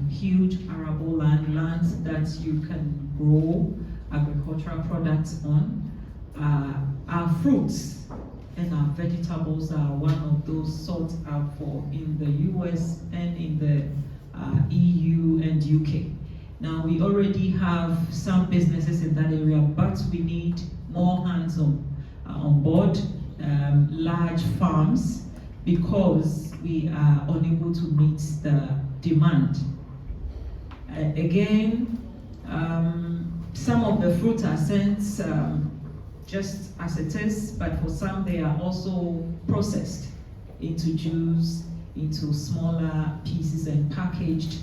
huge arable lands that you can grow agricultural products on. Our fruits, and our vegetables are one of those sought out for in the US and in the EU and UK. Now, we already have some businesses in that area, but we need more hands on board, large farms, because we are unable to meet the demand. Again, some of the fruit are sent just as it is, but for some they are also processed into juice, into smaller pieces and packaged.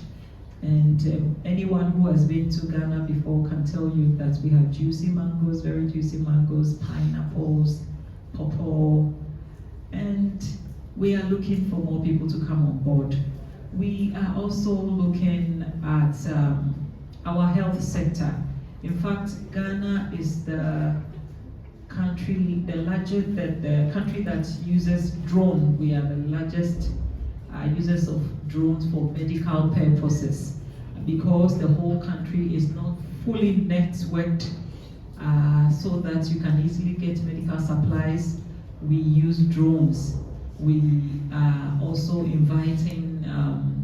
And anyone who has been to Ghana before can tell you that we have juicy mangoes, very juicy mangoes, pineapples, pawpaw, and we are looking for more people to come on board. We are also looking at our health sector. In fact, Ghana is the country, the country that uses drone. We are the largest users of drones for medical purposes, because the whole country is not fully networked so that you can easily get medical supplies. We use drones. We are also inviting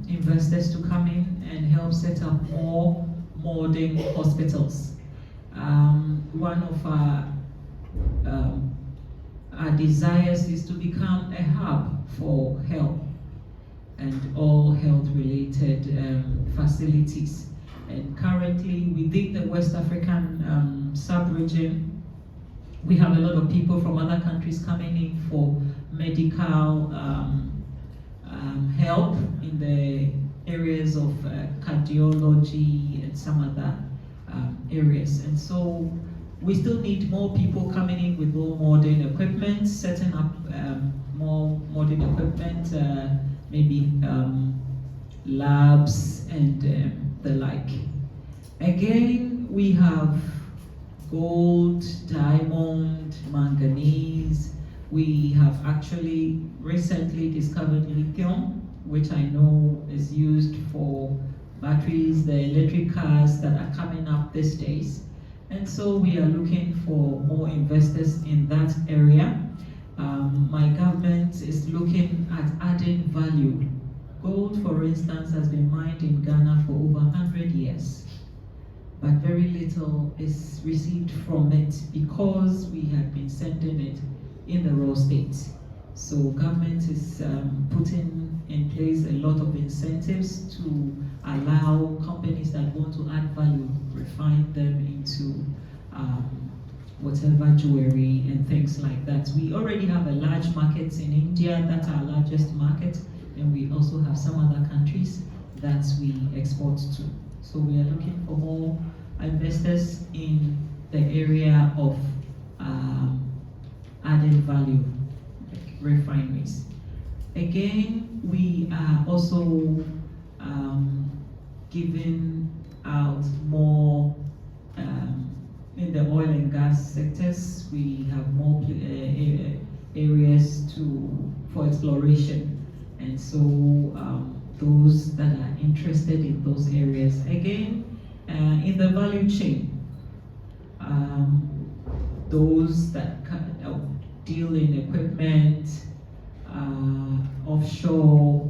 investors to come in and help set up more modern hospitals. One of our desires is to become a hub for health and all health-related facilities. And currently, within the West African sub-region, we have a lot of people from other countries coming in for medical help in the areas of cardiology and some other areas. And so we still need more people coming in with more modern equipment, setting up more modern equipment, maybe labs and the like. Again, we have gold, diamond, manganese. We have actually recently discovered lithium, which I know is used for batteries, the electric cars that are coming up these days. And so we are looking for more investors in that area. My government is looking at adding value. Gold, for instance, has been mined in Ghana for over 100 years, but very little is received from it because we have been sending it in the raw state. So government is putting in place a lot of incentives to allow companies that want to add value, refine them into whatever jewelry and things like that. We already have a large market in India, that's our largest market, and we also have some other countries that we export to. So we are looking for more investors in the area of added value, like refineries. Again, we are also giving out more in the oil and gas sectors. We have more areas for exploration, and so those that are interested in those areas, again, in the value chain, those that deal in equipment, offshore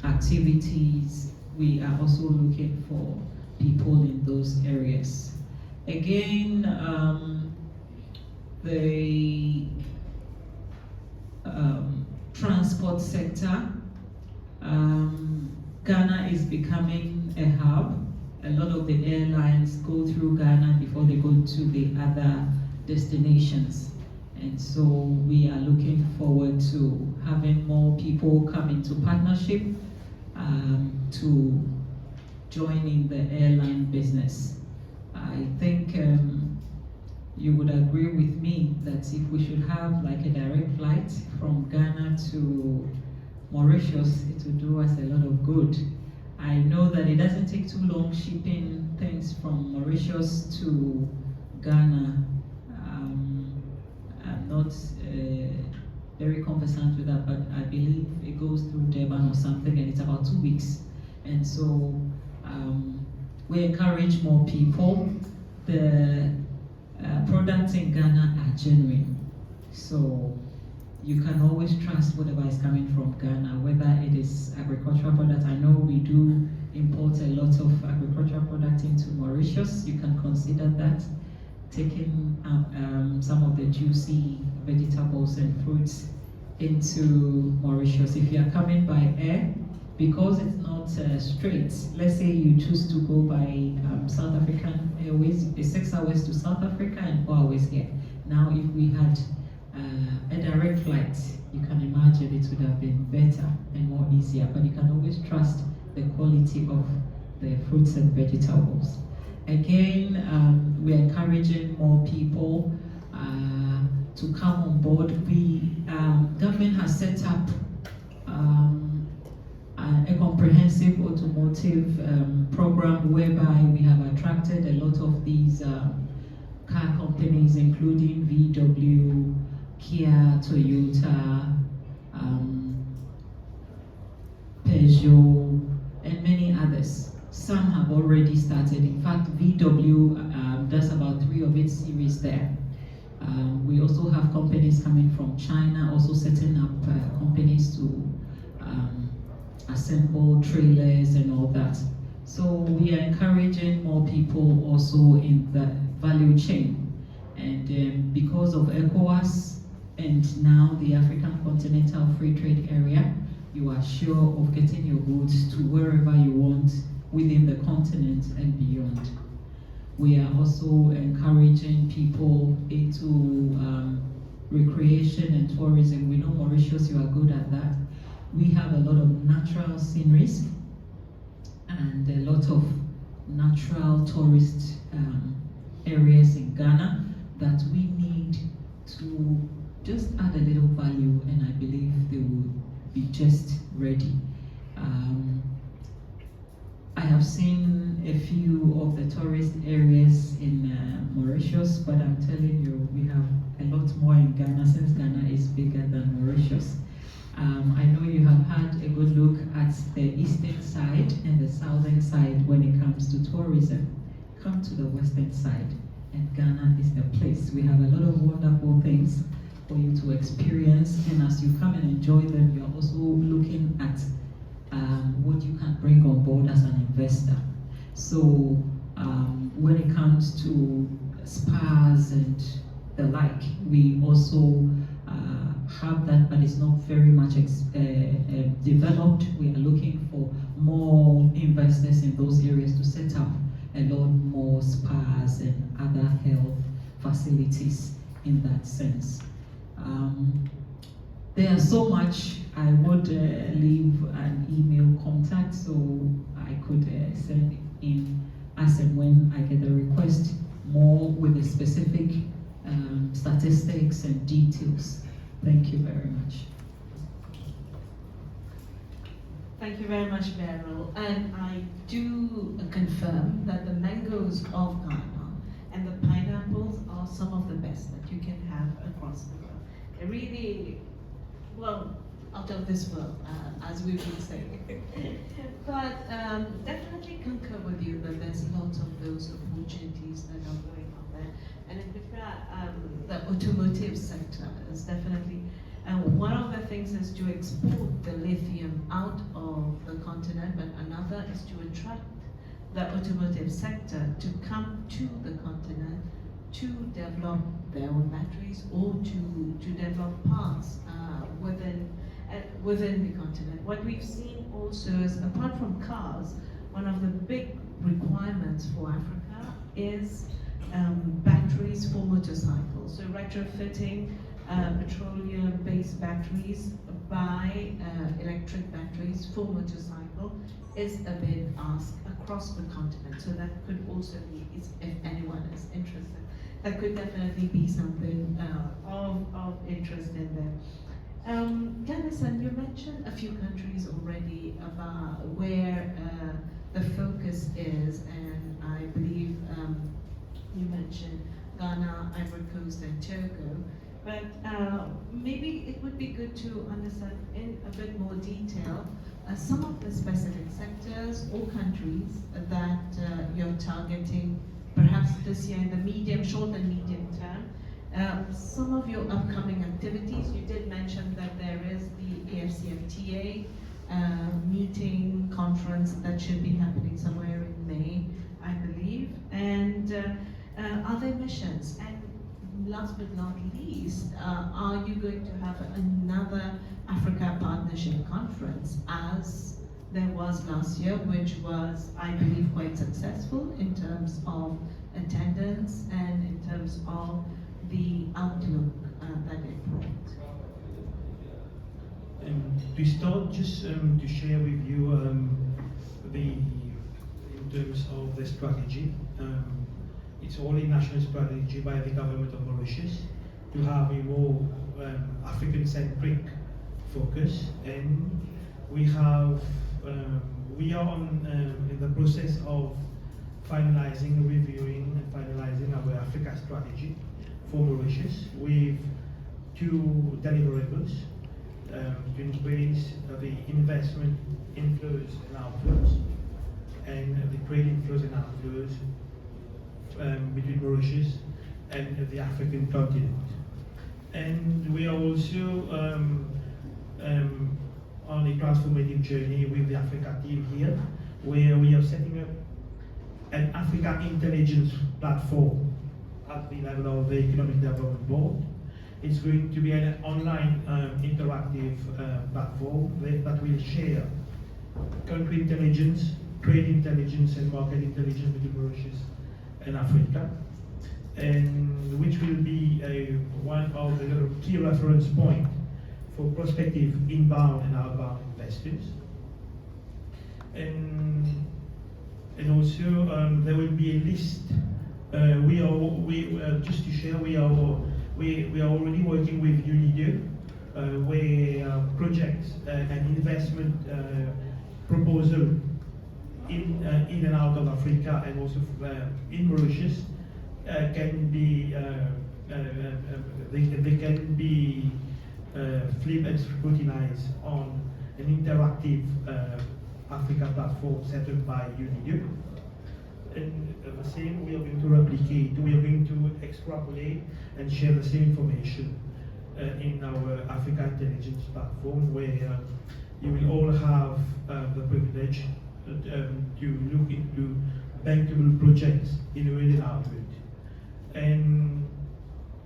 activities, we are also looking for people in those areas. Again, the transport sector, Ghana is becoming a hub. A lot of the airlines go through Ghana before they go to the other destinations. And so we are looking forward to having more people come into partnership to join in the airline business. I think you would agree with me that if we should have like a direct flight from Ghana to Mauritius, it would do us a lot of good. I know that it doesn't take too long shipping things from Mauritius to Ghana. I'm not very conversant with that, but I believe it goes through Durban or something, and it's about 2 weeks. And so we encourage more people. The products in Ghana are genuine. So you can always trust whatever is coming from Ghana, whether it is agricultural products. I know we do import a lot of agricultural products into Mauritius. You can consider that, taking some of the juicy vegetables and fruits into Mauritius. If you are coming by air, because it's not straight, let's say you choose to go by South African Airways, it's 6 hours to South Africa and 4 hours here. Now, if we had a direct flight, you can imagine it would have been better and more easier, but you can always trust the quality of the fruits and vegetables. Again, we're encouraging more people to come on board. Government has set up a comprehensive automotive program whereby we have attracted a lot of these car companies, including VW, Kia, Toyota, Peugeot, and many others. Some have already started. In fact, VW does about 3 of its series there. We also have companies coming from China, also setting up companies to assemble trailers and all that. So we are encouraging more people also in the value chain. And because of ECOWAS and now the African Continental Free Trade Area, you are sure of getting your goods to wherever you want within the continent and beyond. We are also encouraging people into recreation and tourism. We know Mauritius, you are good at that. We have a lot of natural sceneries and a lot of natural tourist areas in Ghana that we need to just add a little value, and I believe they will be just ready. I have seen a few of the tourist areas in Mauritius, but I'm telling you, we have a lot more in Ghana, since Ghana is bigger than Mauritius. I know you have had a good look at the eastern side and the southern side when it comes to tourism. Come to the western side, and Ghana is the place. We have a lot of wonderful things for you to experience, and as you come and enjoy them, you're also looking at what you can bring on board as an investor. So when it comes to spas and the like, we also have that, but it's not very much developed. We are looking for more investors in those areas to set up a lot more spas and other health facilities in that sense. There's so much. I would leave an email contact so I could send in as and when I get a request, more with the specific statistics and details. Thank you very much. Thank you very much, Beryl. And I do confirm that the mangoes of Ghana and the pineapples are some of the best that you can have across the world. They're really, well, out of this world, as we would say. But definitely concur with you that there's lots of those opportunities that are going on there. And in particular, the automotive sector is definitely, one of the things is to export the lithium out of the continent, but another is to attract the automotive sector to come to the continent to develop their own batteries or to develop parts within the continent. What we've seen also is, apart from cars, one of the big requirements for Africa is batteries for motorcycles. So retrofitting petroleum-based batteries by electric batteries for motorcycle is a big ask across the continent. So that could also be, if anyone is interested, that could definitely be something of interest in there. Ganessen, you mentioned a few countries already about where the focus is, and I believe you mentioned Ghana, Ivory Coast, and Togo. But maybe it would be good to understand in a bit more detail some of the specific sectors or countries that you're targeting, perhaps this year in the short and medium term, Some of your upcoming activities, you did mention that there is the AFCFTA meeting, conference that should be happening somewhere in May, I believe, and other missions. And last but not least, are you going to have another Africa Partnership Conference as there was last year, which was, I believe, quite successful in terms of attendance and in terms of the outlook that it brought? To start, just to share with you in terms of the strategy, it's all a national strategy by the government of Mauritius to have a more African-centric focus, and we are in the process of finalizing, reviewing, and finalizing our Africa strategy for Mauritius with 2 deliverables. To increase the investment inflows and outflows, and the trade inflows and outflows between Mauritius and the African continent. And we are also on a transformative journey with the Africa team here, where we are setting up an Africa intelligence platform at the level of the Economic Development Board. It's going to be an online interactive platform that will share country intelligence, trade intelligence, and market intelligence between Mauritius and Africa, and which will be one of the key reference points for prospective inbound and outbound investors. And also there will be a list. Just to share, we are already working with UNIDO, where projects and investment proposal in and out of Africa and also in Mauritius can be they can be flipped and scrutinized on an interactive Africa platform set up by UNIDO. And the same we are going to replicate, we are going to extrapolate and share the same information in our Africa Intelligence platform, where you will all have the privilege to look into bankable projects inward and outward. And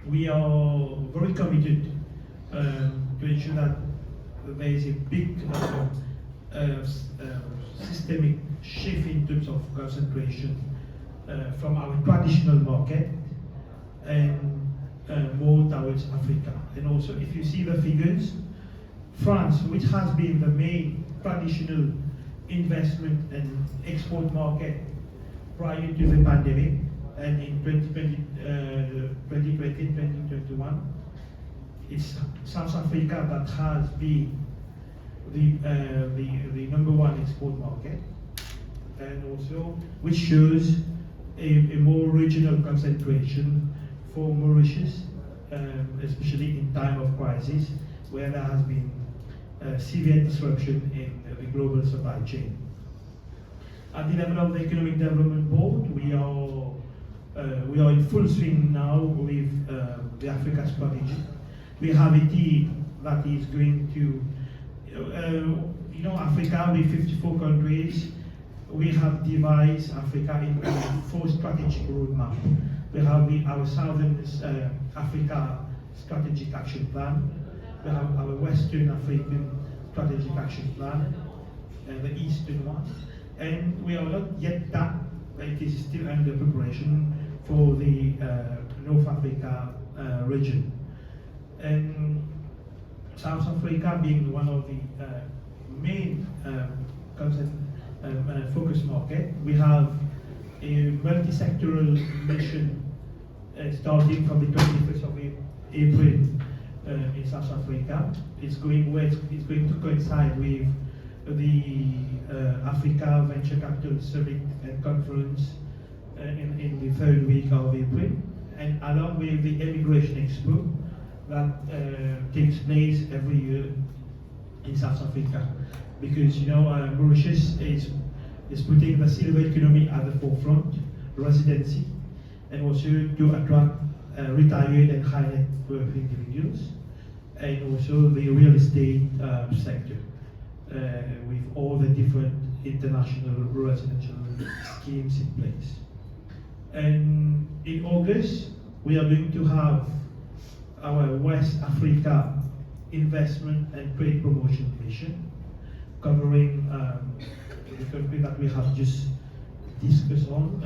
we are very committed to ensure that there is a big systemic shift in terms of concentration from our traditional market and more towards Africa. And also, if you see the figures, France, which has been the main traditional investment and export market prior to the pandemic, and in 2020, 2021, it's South Africa that has been the number 1 export market, and also which shows a more regional concentration for Mauritius, especially in time of crisis, where there has been severe disruption in the global supply chain. At the level of the Economic Development Board, we are in full swing now with the Africa strategy. We have a team that is going to, Africa with 54 countries, we have devised Africa into 4 strategic roadmaps. We have our Southern Africa Strategic Action Plan, we have our Western African Strategic Action Plan, the Eastern one, and we are not yet done, but it is still under preparation for the North Africa region. And South Africa being one of the main focus market, we have a multi-sectoral mission starting from the 21st of April in South Africa. It's going to coincide with the Africa Venture Capital Summit and Conference in the 3rd week of April, and along with the Immigration Expo that takes place every year in South Africa, because Mauritius is putting the silver economy at the forefront, residency, and also to attract retired and high net worth individuals, and also the real estate sector, with all the different international residential schemes in place. And in August, we are going to have our West Africa Investment and Trade Promotion Mission, covering the country that we have just discussed on,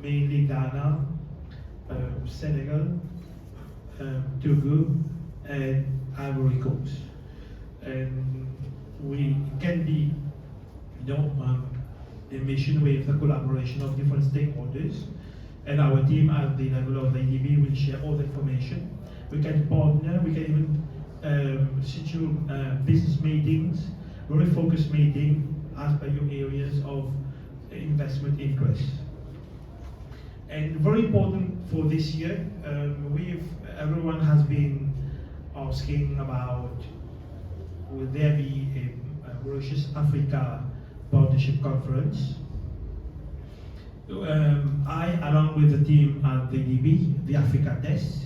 mainly Ghana, Senegal, Togo, and Ivory Coast. And we can be, a mission with the collaboration of different stakeholders, and our team at the level of the ADB will share all the information. We can partner, we can even schedule business meetings, very focused meeting as per your areas of investment interest. And very important for this year, everyone has been asking about, will there be a Mauritius Africa Partnership Conference? I, along with the team at the DB, the Africa Desk,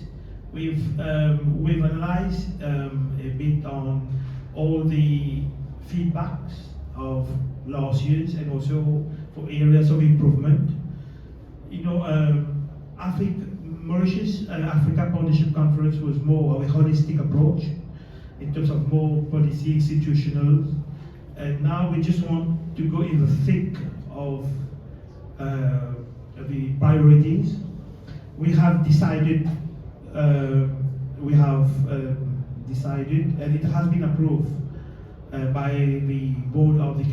we've analyzed a bit on all the feedbacks of last year's and also for areas of improvement. Mauritius Africa Partnership Conference was more of a holistic approach in terms of more policy, institutional, and now we just want to go in the thick of the priorities. We have decided, and it has been approved by the board of the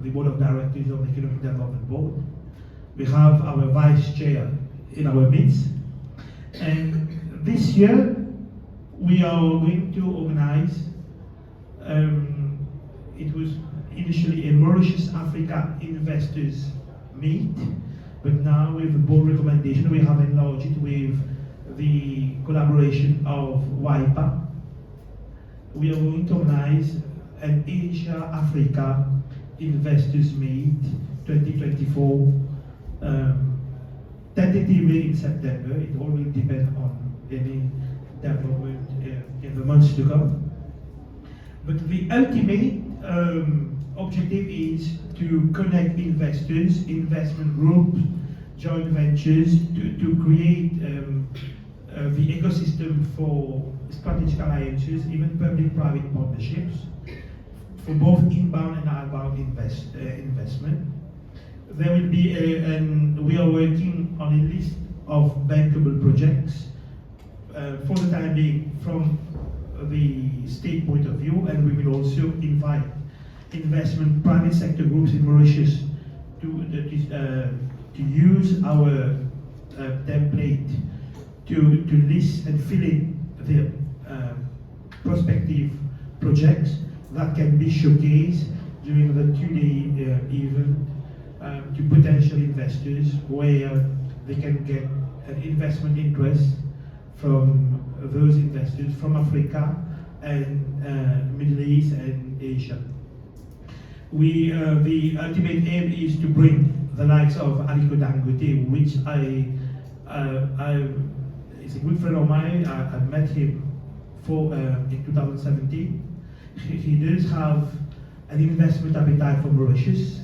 the board of directors of the Economic Development Board. We have our vice chair in our midst, and this year we are going to organize. It was initially a Mauritius Africa Investors Meet, but now with the board recommendation we have enlarged it with the collaboration of Agyeiwaa. We are going to organize an Asia Africa Investors Meet 2024, tentatively in September. It all will depend on any development in the months to come. But the ultimate objective is to connect investors, investment groups, joint ventures, to create the ecosystem for strategic alliances, even public-private partnerships, for both inbound and outbound investment. There will be and we are working on a list of bankable projects for the time being from the state point of view, and we will also invite investment private sector groups in Mauritius to use our template to list and fill in the prospective projects that can be showcased during the two-day event to potential investors, where they can get an investment interest from those investors from Africa and Middle East and Asia. The ultimate aim is to bring the likes of Aliko Dangote, which is a good friend of mine. I met him in 2017. He does have an investment appetite for Mauritius.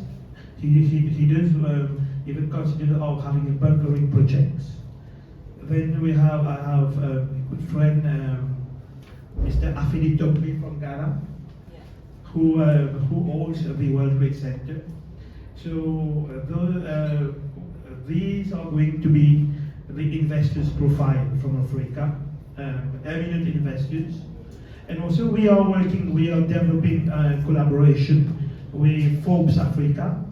He does even consider of having a bunkering projects. Then I have a good friend, Mr. Félicité from Ghana, who owns the World Trade Center. So these are going to be the investors' profile from Africa, eminent investors. And also we are developing collaboration with Forbes Africa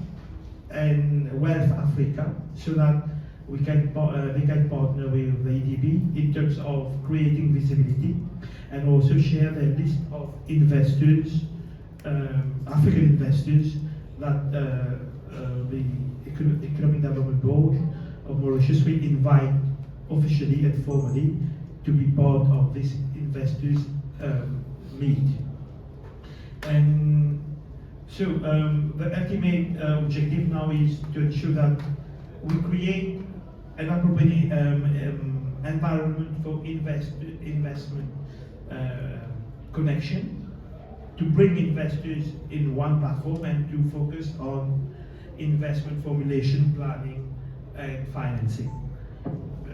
and Wealth Africa, so that they can partner with the EDB in terms of creating visibility, and also share their list of investors, African investors, that the Economic Development Board of Mauritius will invite officially and formally to be part of this investors meet. And so the ultimate objective now is to ensure that we create an appropriate environment for investment connection, to bring investors in one platform and to focus on investment formulation, planning, and financing.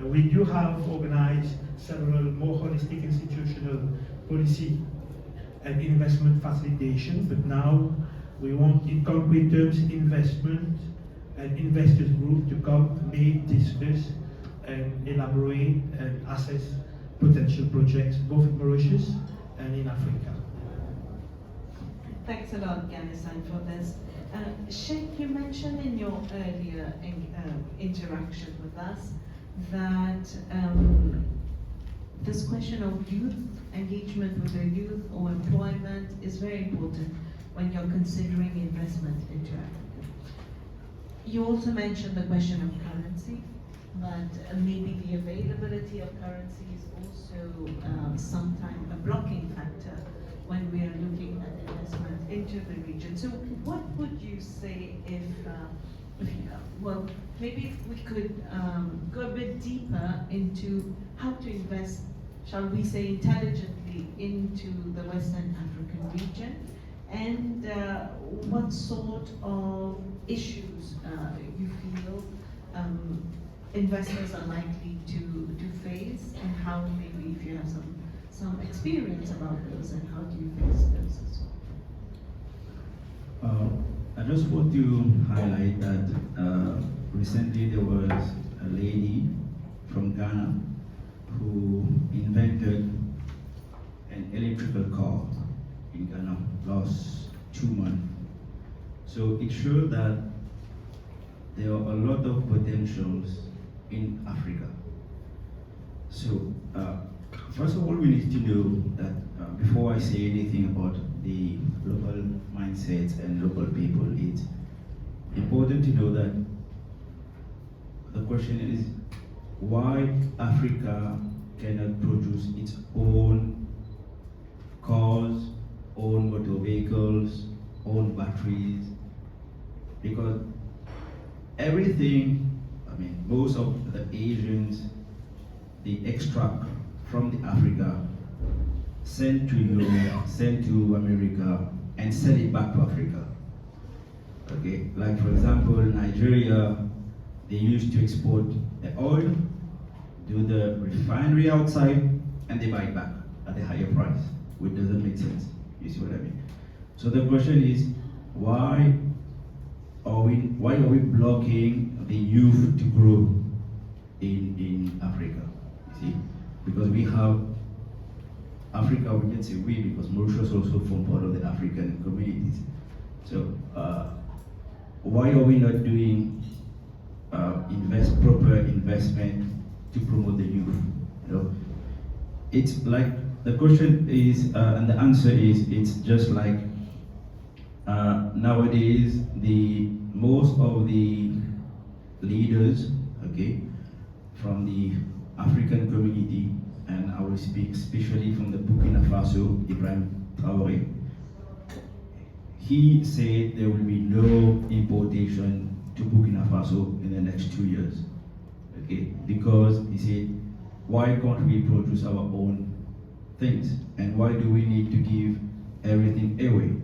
We do have organized several more holistic institutional policy and investment facilitation, but now we want, in concrete terms, investment and investors group to come, meet, discuss, and elaborate and assess potential projects both in Mauritius and in Africa. Thanks a lot, Ganessen, for this. Sheik, you mentioned in your earlier interaction with us that this question of youth engagement with the youth or employment is very important when you're considering investment into Africa. You also mentioned the question of currency, but maybe the availability of currency is also sometimes a blocking factor when we are looking at investment into the region. So what would you say if well, maybe if we could go a bit deeper into how to invest, shall we say, intelligently into the Western African region, and what sort of issues you feel investors are likely to face, and how maybe if you have some experience about those, and how do you face those as well? I just want to highlight that recently there was a lady from Ghana who invented an electrical car in Ghana last 2 months. So it showed that there are a lot of potentials in Africa. So first of all, we need to know that before I say anything about the local mindsets and local people, it's important to know that the question is why Africa cannot produce its own cars, own motor vehicles, own batteries, because everything, I mean, most of the Asians, they extract from the Africa, send to Europe, send to America, and sell it back to Africa. Okay, like for example, Nigeria, they used to export the oil, do the refinery outside, and they buy it back at a higher price, which doesn't make sense. You see what I mean? So the question is, why are we blocking the youth to grow in Africa? You see, because we have Africa, we can say we, because Mauritius also form part of the African communities. So why are we not doing proper investment to promote the youth? You know, it's like the question is, and the answer is, it's just like nowadays most of the leaders, okay, from the African community, and I will speak especially from the Burkina Faso, Ibrahim Traoré. He said there will be no importation to Burkina Faso in the next 2 years, okay? Because he said, why can't we produce our own things? And why do we need to give everything away?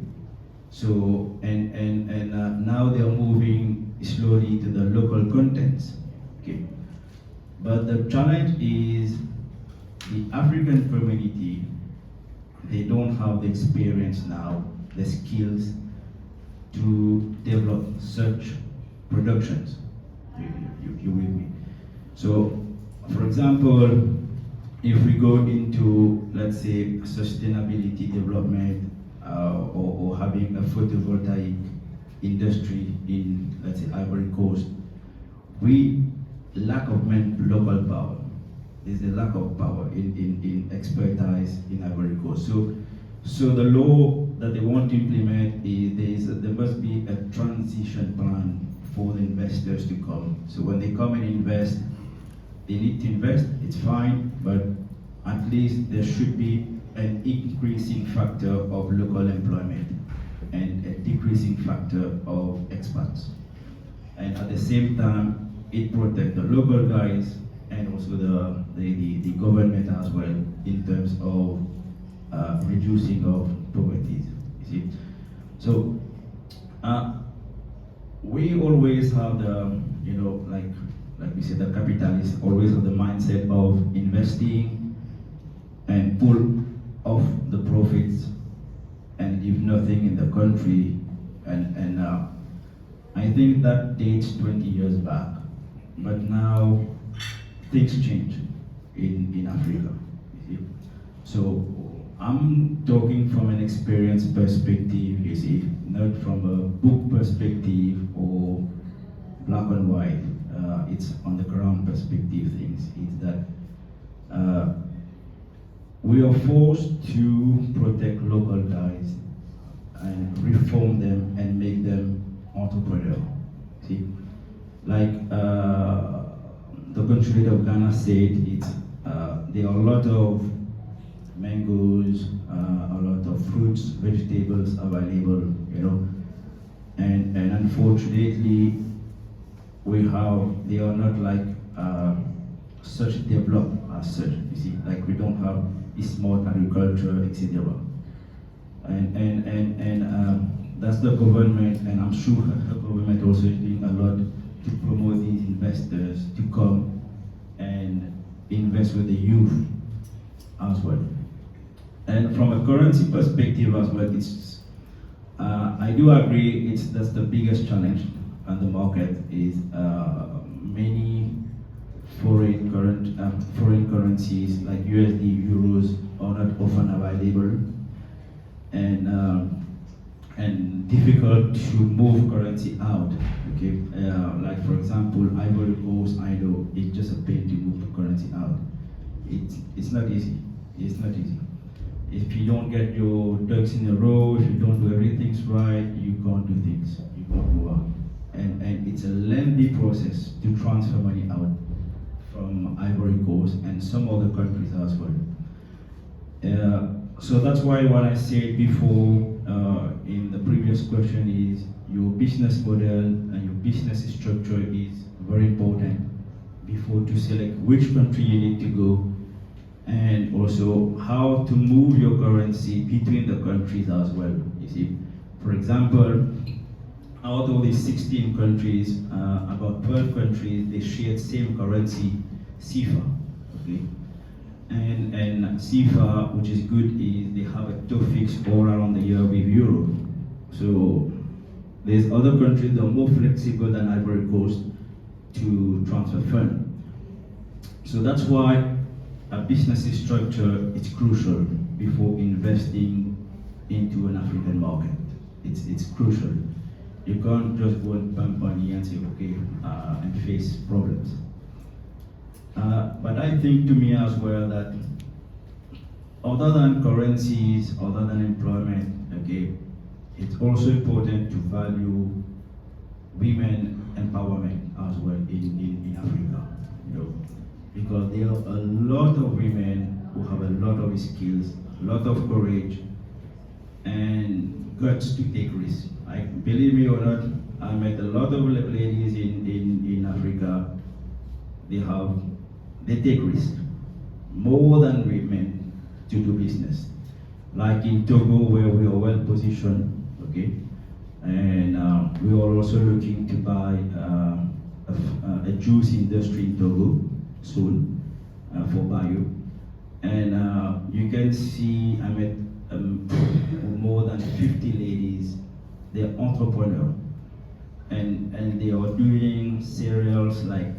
So, and now they are moving slowly to the local contents, okay? But the challenge is the African community, they don't have the experience now, the skills to develop such productions. You with me? So, for example, if we go into, let's say, sustainability development or having a photovoltaic industry in, let's say, Ivory Coast, we lack of local power. There's a lack of power in expertise in Ivory Coast. So the law that they want to implement is there must be a transition plan for the investors to come. So when they come and invest, they need to invest, it's fine, but at least there should be an increasing factor of local employment and a decreasing factor of expats. And at the same time, it protects the local guys and also the government as well in terms of reducing of poverty. You see, so we always have the, you know, like we said, the capitalists always have the mindset of investing and pull off the profits and leave nothing in the country, and I think that dates 20 years back, but now things change in Africa. You see? So I'm talking from an experience perspective, you see, not from a book perspective or black and white. It's on the ground perspective things. It's that we are forced to protect local guys and reform them and make them entrepreneurs. See, like the Consulate of Ghana said, there are a lot of mangoes, a lot of fruits, vegetables available, you know, and unfortunately they are not like such developed as such. You see, like we don't have smart agriculture, etc. And that's the government, and I'm sure the government also is doing a lot to promote these investors to come and invest with the youth as well. And from a currency perspective as well, I do agree that's the biggest challenge on the market is many foreign currencies like USD, euros are not often available, and difficult to move currency out. Okay, like for example, Ivory Coast, I know it's just a pain to move the currency out. It's not easy. It's not easy. If you don't get your ducks in a row, if you don't do everything right, you can't do things. You can't go out. And it's a lengthy process to transfer money out from Ivory Coast and some other countries as well. So that's why what I said before in the previous question is your business model and your business structure is very important before to select which country you need to go, and also how to move your currency between the countries as well. You see, for example, out of these 16 countries, about 12 countries, they share the same currency, CFA. Okay, and CFA, which is good, is they have a top fix all around the year with euro. So there's other countries that are more flexible than Ivory Coast to transfer funds. So that's why a business structure is crucial before investing into an African market. It's crucial. You can't just go and pump money and say, okay, and face problems. But I think to me as well that other than currencies, other than employment, okay, it's also important to value women empowerment as well in Africa, you know, because there are a lot of women who have a lot of skills, a lot of courage, and guts to take risks. Believe me or not, I met a lot of ladies in Africa. They take risks more than women to do business. Like in Togo, where we are well positioned, okay, and we are also looking to buy a juice industry in Togo soon for bio, and you can see I met more than 50 ladies. They're entrepreneurs, and they are doing cereals like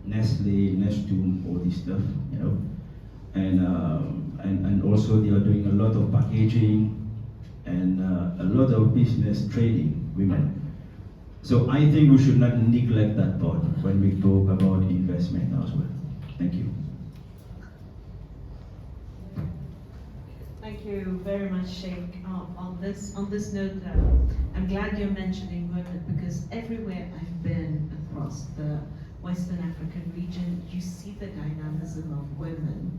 Nestle, Nestum, all this stuff, you know, and also they are doing a lot of packaging and a lot of business training women. So I think we should not neglect that part when we talk about investment as well. Thank you. Thank you very much, Sheik. On this note, I'm glad you're mentioning women, because everywhere I've been across the Western African region, you see the dynamism of women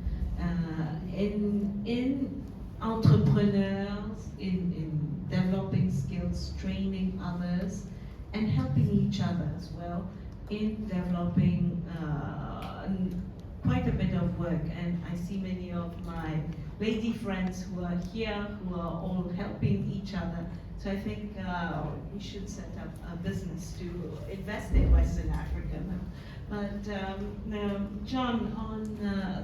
in entrepreneurs, in developing skills, training others, and helping each other as well. in developing quite a bit of work, and I see many of my lady friends who are here who are all helping each other. So I think we should set up a business to invest in Western Africa. But John, on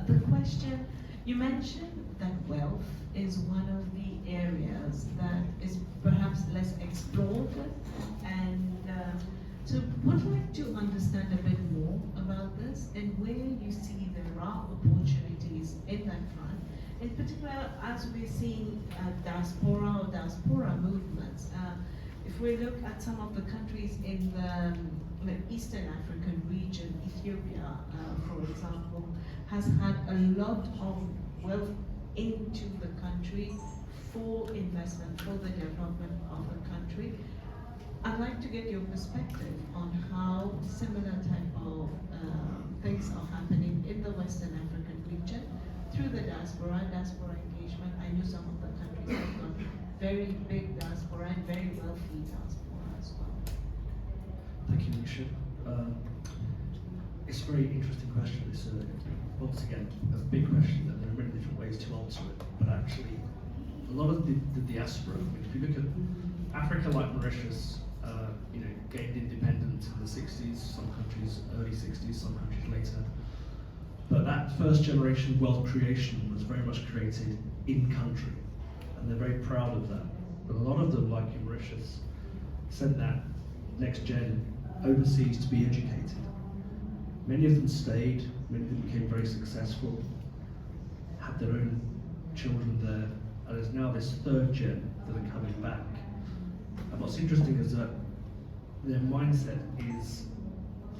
the question, you mentioned that wealth is one of the areas that is perhaps less explored, and so would like to understand a bit more about this and where you see there are opportunities in that front. In particular, as we're seeing diaspora movements, if we look at some of the countries in the Eastern African region, Ethiopia, for example, has had a lot of wealth into the country for investment, for the development of the country. I'd like to get your perspective on how similar type of things are happening in the Western African region through the diaspora engagement. I know some of the countries have got very big diaspora and very wealthy diaspora as well. Thank you, Manisha. It's a very interesting question. It's once again a big question, and there are many different ways to answer it. But actually, a lot of the diaspora. I mean, if you look at Africa, like Mauritius, gained independence in the 60s. Some countries early 60s, some countries later. But that first generation wealth creation was very much created in country, and they're very proud of that. But a lot of them, like in Mauritius, sent that next gen overseas to be educated. Many of them stayed, many of them became very successful, had their own children there, and there's now this third gen that are coming back. And what's interesting is that their mindset is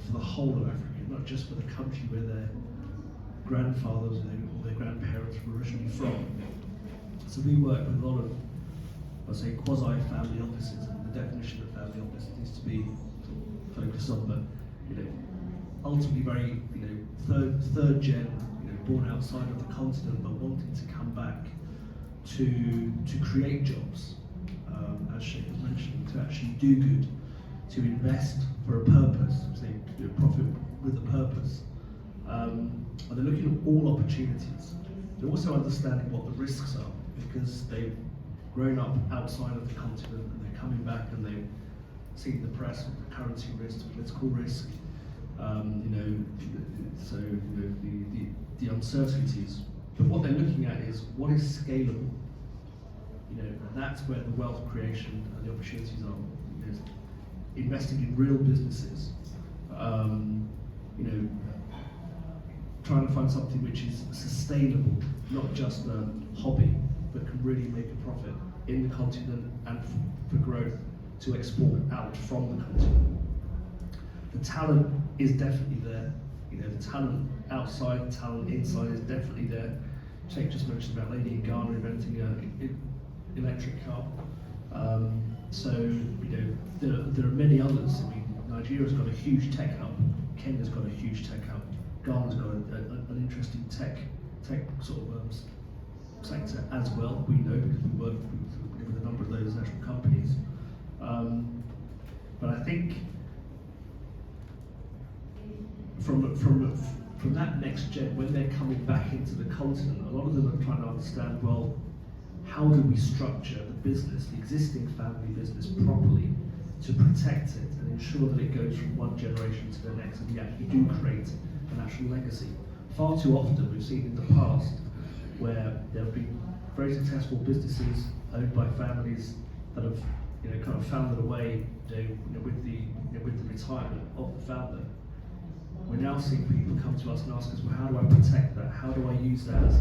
for the whole of Africa, not just for the country where their grandfathers or their grandparents were originally from. So we work with a lot of, I'd say, quasi-family offices, and the definition of family office needs to be focused on, but ultimately very third gen, born outside of the continent, but wanting to come back to create jobs, as Sheik was mentioning, to actually do good, to invest for a purpose, say profit with a purpose. And they're looking at all opportunities. They're also understanding what the risks are, because they've grown up outside of the continent and they're coming back and they've seen the press with the currency risk, the political risk, the uncertainties. But what they're looking at is what is scalable, and that's where the wealth creation and the opportunities are. Investing in real businesses, trying to find something which is sustainable, not just a hobby, but can really make a profit in the continent and for growth to export out from the continent. The talent is definitely there. The talent outside, the talent inside is definitely there. Sheik just mentioned about lady in Ghana inventing an electric car. There are many others. I mean, Nigeria's got a huge tech hub. Kenya's got a huge tech hub. Ghana's got an interesting tech sort of sector as well. We know because we work with a number of those national companies. But I think from that next gen, when they're coming back into the continent, a lot of them are trying to understand, well, how do we structure the business, the existing family business, properly to protect it and ensure that it goes from one generation to the next, and we actually do create a national legacy. Far too often we've seen in the past where there have been very successful businesses owned by families that have kind of found their way with the retirement of the founder. We're now seeing people come to us and ask us, well, how do I protect that? How do I use that as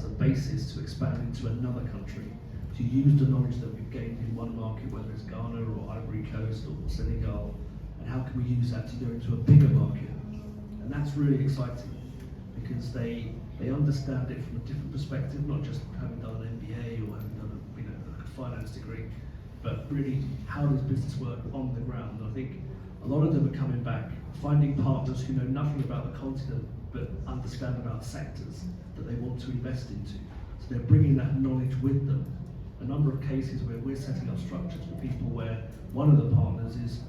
a basis to expand into another country? To use the knowledge that we've gained in one market, whether it's Ghana or Ivory Coast or Senegal, and how can we use that to go into a bigger market? And that's really exciting because they understand it from a different perspective, not just having done an MBA or having done a finance degree, but really how does business work on the ground? And I think a lot of them are coming back, finding partners who know nothing about the continent but understand about sectors that they want to invest into. So they're bringing that knowledge with them. A number of cases where we're setting up structures for people where one of the partners is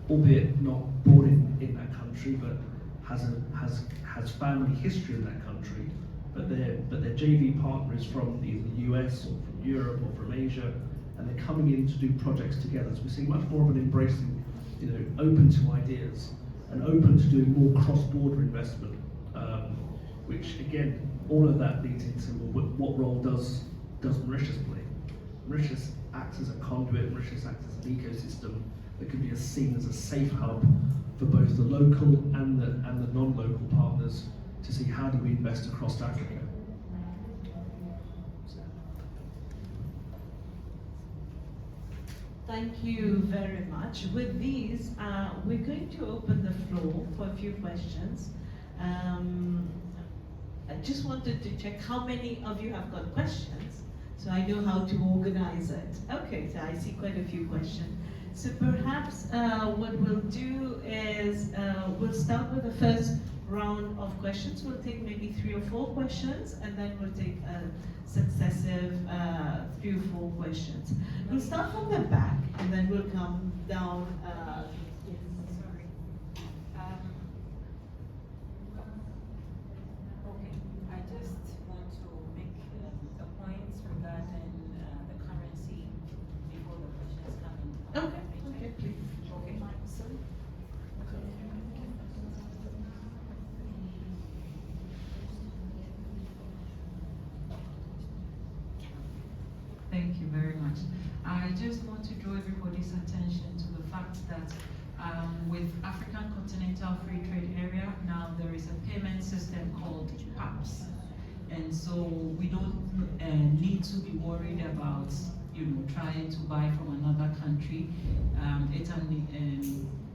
albeit not born in that country, but has family history in that country, but their JV partner is from either the US or from Europe or from Asia, and they're coming in to do projects together. So we're seeing much more of an embracing, open to ideas and open to doing more cross-border investment, which again, all of that leads into what role does Mauritius play? Mauritius acts as a conduit, Mauritius acts as an ecosystem that can be seen as a safe hub for both the local and the non-local partners to see how do we invest across Africa. Thank you very much. With these, we're going to open the floor for a few questions. I just wanted to check how many of you have got questions, so I know how to organize it. Okay, so I see quite a few questions. So perhaps what we'll do is we'll start with the first round of questions. We'll take maybe 3 or 4 questions, and then we'll take successive 3 or 4 questions. We'll start from the back, and then we'll come down. Sorry. Okay, I just want to make a point regarding the currency before the questions come in. Okay, okay, please. Okay. Thank you very much. I just want to draw everybody's attention to the fact that with African Continental Free Trade Area, now there is a payment system called PAPS. And so we don't need to be worried about trying to buy from another country.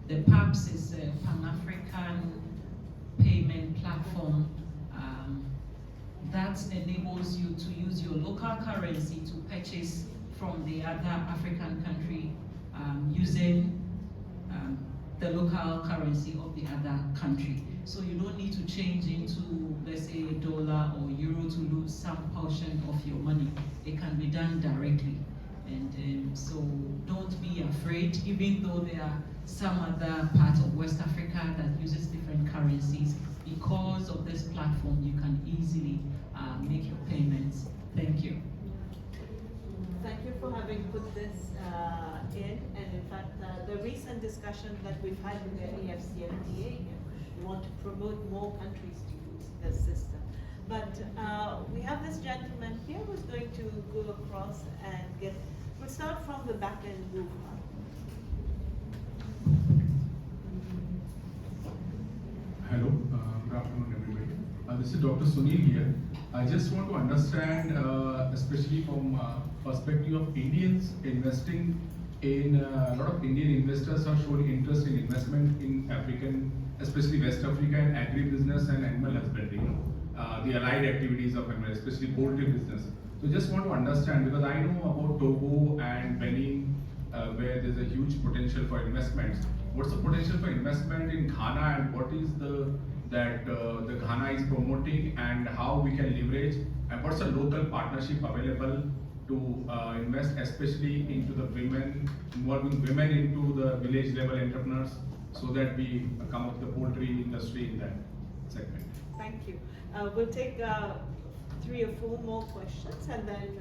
The PAPS is a Pan-African payment platform that enables you to use your local currency to purchase from the other African country using the local currency of the other country. So you don't need to change into, let's say, dollar or euro to lose some portion of your money. It can be done directly. And so don't be afraid, even though there are some other parts of West Africa that uses different currencies. Because of this platform, you can easily make your payments. Thank you. Thank you for having put this in, and in fact, the recent discussion that we've had with the AFCFTA, we want to promote more countries to use this system. But we have this gentleman here who's going to go across and we'll start from the back end group. Hello, good afternoon everybody. This is Dr. Sunil here. I just want to understand, especially from perspective of Indians investing in, a lot of Indian investors are showing interest in investment in African, especially West Africa, and agribusiness and animal husbandry, the allied activities of animal, especially poultry business. So just want to understand, because I know about Togo and Benin, where there's a huge potential for investments. What's the potential for investment in Ghana, and what is the Ghana is promoting, and how we can leverage, and what's the local partnership available to invest, especially into the women, involving women into the village level entrepreneurs, so that we come up with the poultry industry in that segment. Thank you. We'll take 3 or 4 more questions, and then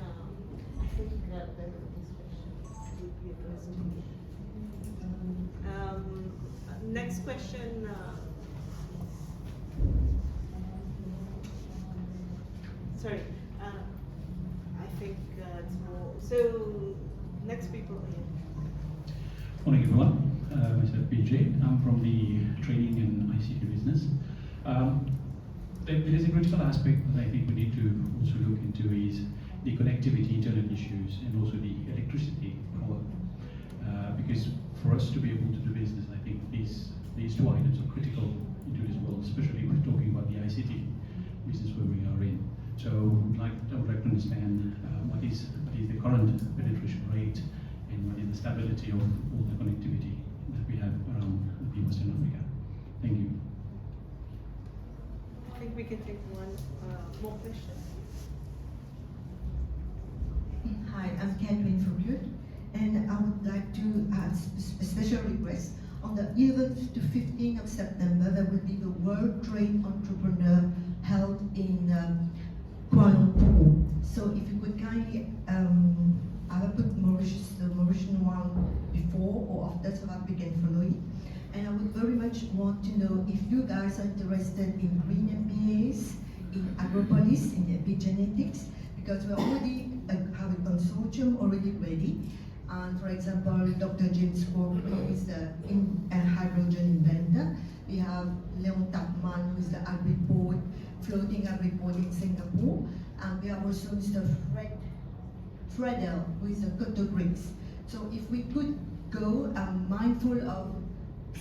I think these questions would be addressed to me. Next question. Sorry, I think it's more. So, next people here. Morning everyone, myself BJ. I'm from the training and ICT business. There is a critical aspect that I think we need to also look into is the connectivity, internet issues, and also the electricity power. Because for us to be able to do business, I think these 2 items are critical into this world, especially if we're talking about the ICT business where we are in. So I would like to understand what is the current penetration rate, and what is the stability of all the connectivity that we have around the Western Africa. Thank you. I think we can take 1 more question. Hi, I'm Catherine from Hood, and I would like to ask a special request On the 11th to 15th of September, there will be the World Trade Entrepreneur held in Kuala Lumpur. So if you could kindly, I will put Mauritius, the Mauritian one before or after so that we can follow it. And I would very much want to know if you guys are interested in green MBAs, in agropolis, in epigenetics, because we already have a consortium already ready. And for example, Dr. James Cork, who is the hydrogen inventor. We have Leon Tapman, who is the agriport, floating agriport in Singapore. And we have also Mr. Fredel, who is the Cotobricks. So if we could go mindful of,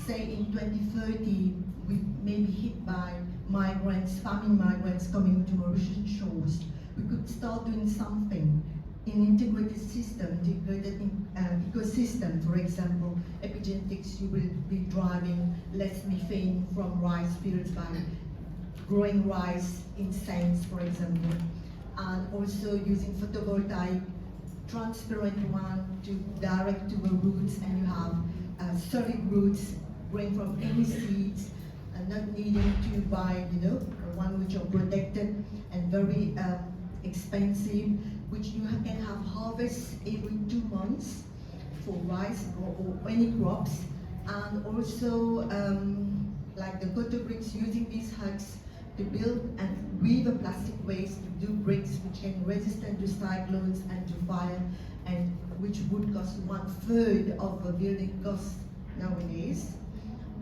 say in 2030, we may be hit by migrants, farming migrants coming to Mauritian shores. We could start doing something in integrated system, integrated ecosystem. For example, epigenetics, you will be driving less methane from rice fields by growing rice in sands, for example, and also using photovoltaic, transparent one to direct to the roots, and you have solid roots growing from any seeds, and not needing to buy, one which are protected and very expensive, which you can have harvest every 2 months for rice or any crops, and also like the Cotobricks, using these huts to build and weave a plastic waste to do bricks which can resistant to cyclones and to fire, and which would cost 1/3 of the building cost nowadays.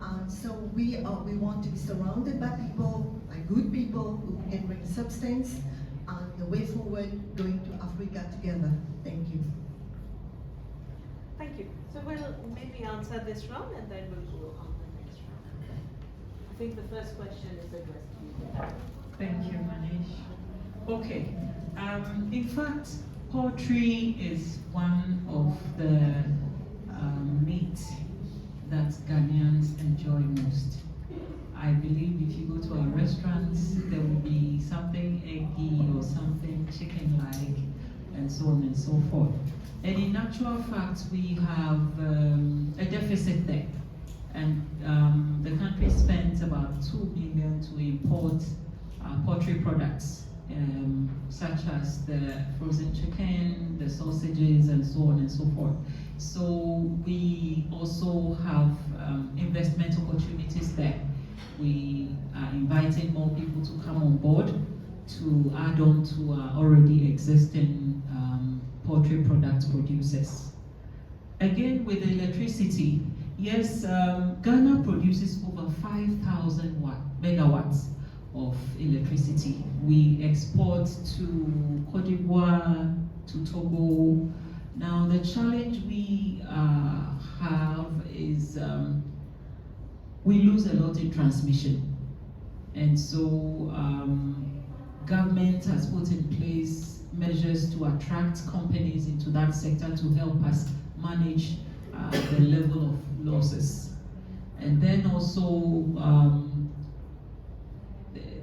And so we want to be surrounded by people, by good people who can bring substance and the way forward going to Africa together. Thank you. Thank you. So we'll maybe answer this round and then we'll go on the next round. I think the first question is addressed to you. Thank you, Manish. Okay. In fact, poultry is one of the meat that Ghanaians enjoy most. I believe if you go to our restaurants, there will be something eggy or something chicken-like, and so on and so forth. And in actual fact, we have a deficit there. And the country spent about 2 million to import poultry products, such as the frozen chicken, the sausages, and so on and so forth. So we also have investment opportunities there. We are inviting more people to come on board to add on to our already existing poultry product producers. Again, with electricity, yes, Ghana produces over 5,000 megawatts of electricity. We export to Côte d'Ivoire, to Togo. Now, the challenge we have is we lose a lot in transmission. And so government has put in place measures to attract companies into that sector to help us manage the level of losses. And then also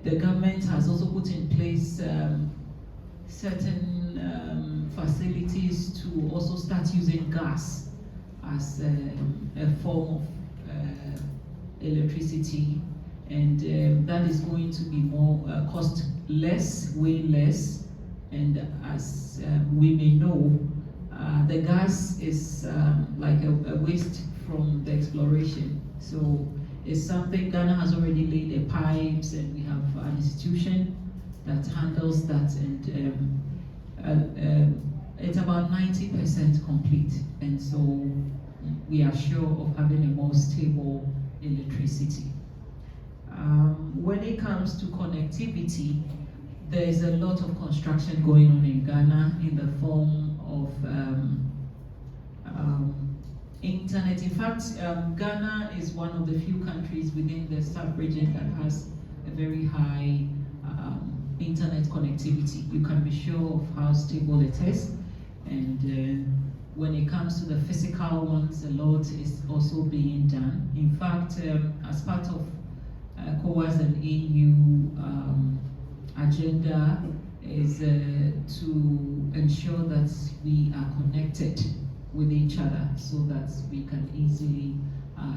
the government has also put in place certain facilities to also start using gas as a form of electricity, and that is going to be more cost less, way less, and as we may know, the gas is like a waste from the exploration. So it's something Ghana has already laid the pipes, and we have an institution that handles that, and it's about 90% complete, and so we are sure of having a more stable electricity. When it comes to connectivity, there is a lot of construction going on in Ghana in the form of internet. In fact, Ghana is one of the few countries within the sub-region that has a very high internet connectivity. You can be sure of how stable it is, and when it comes to the physical ones, a lot is also being done. In fact, as part of COAS and EU agenda is to ensure that we are connected with each other so that we can easily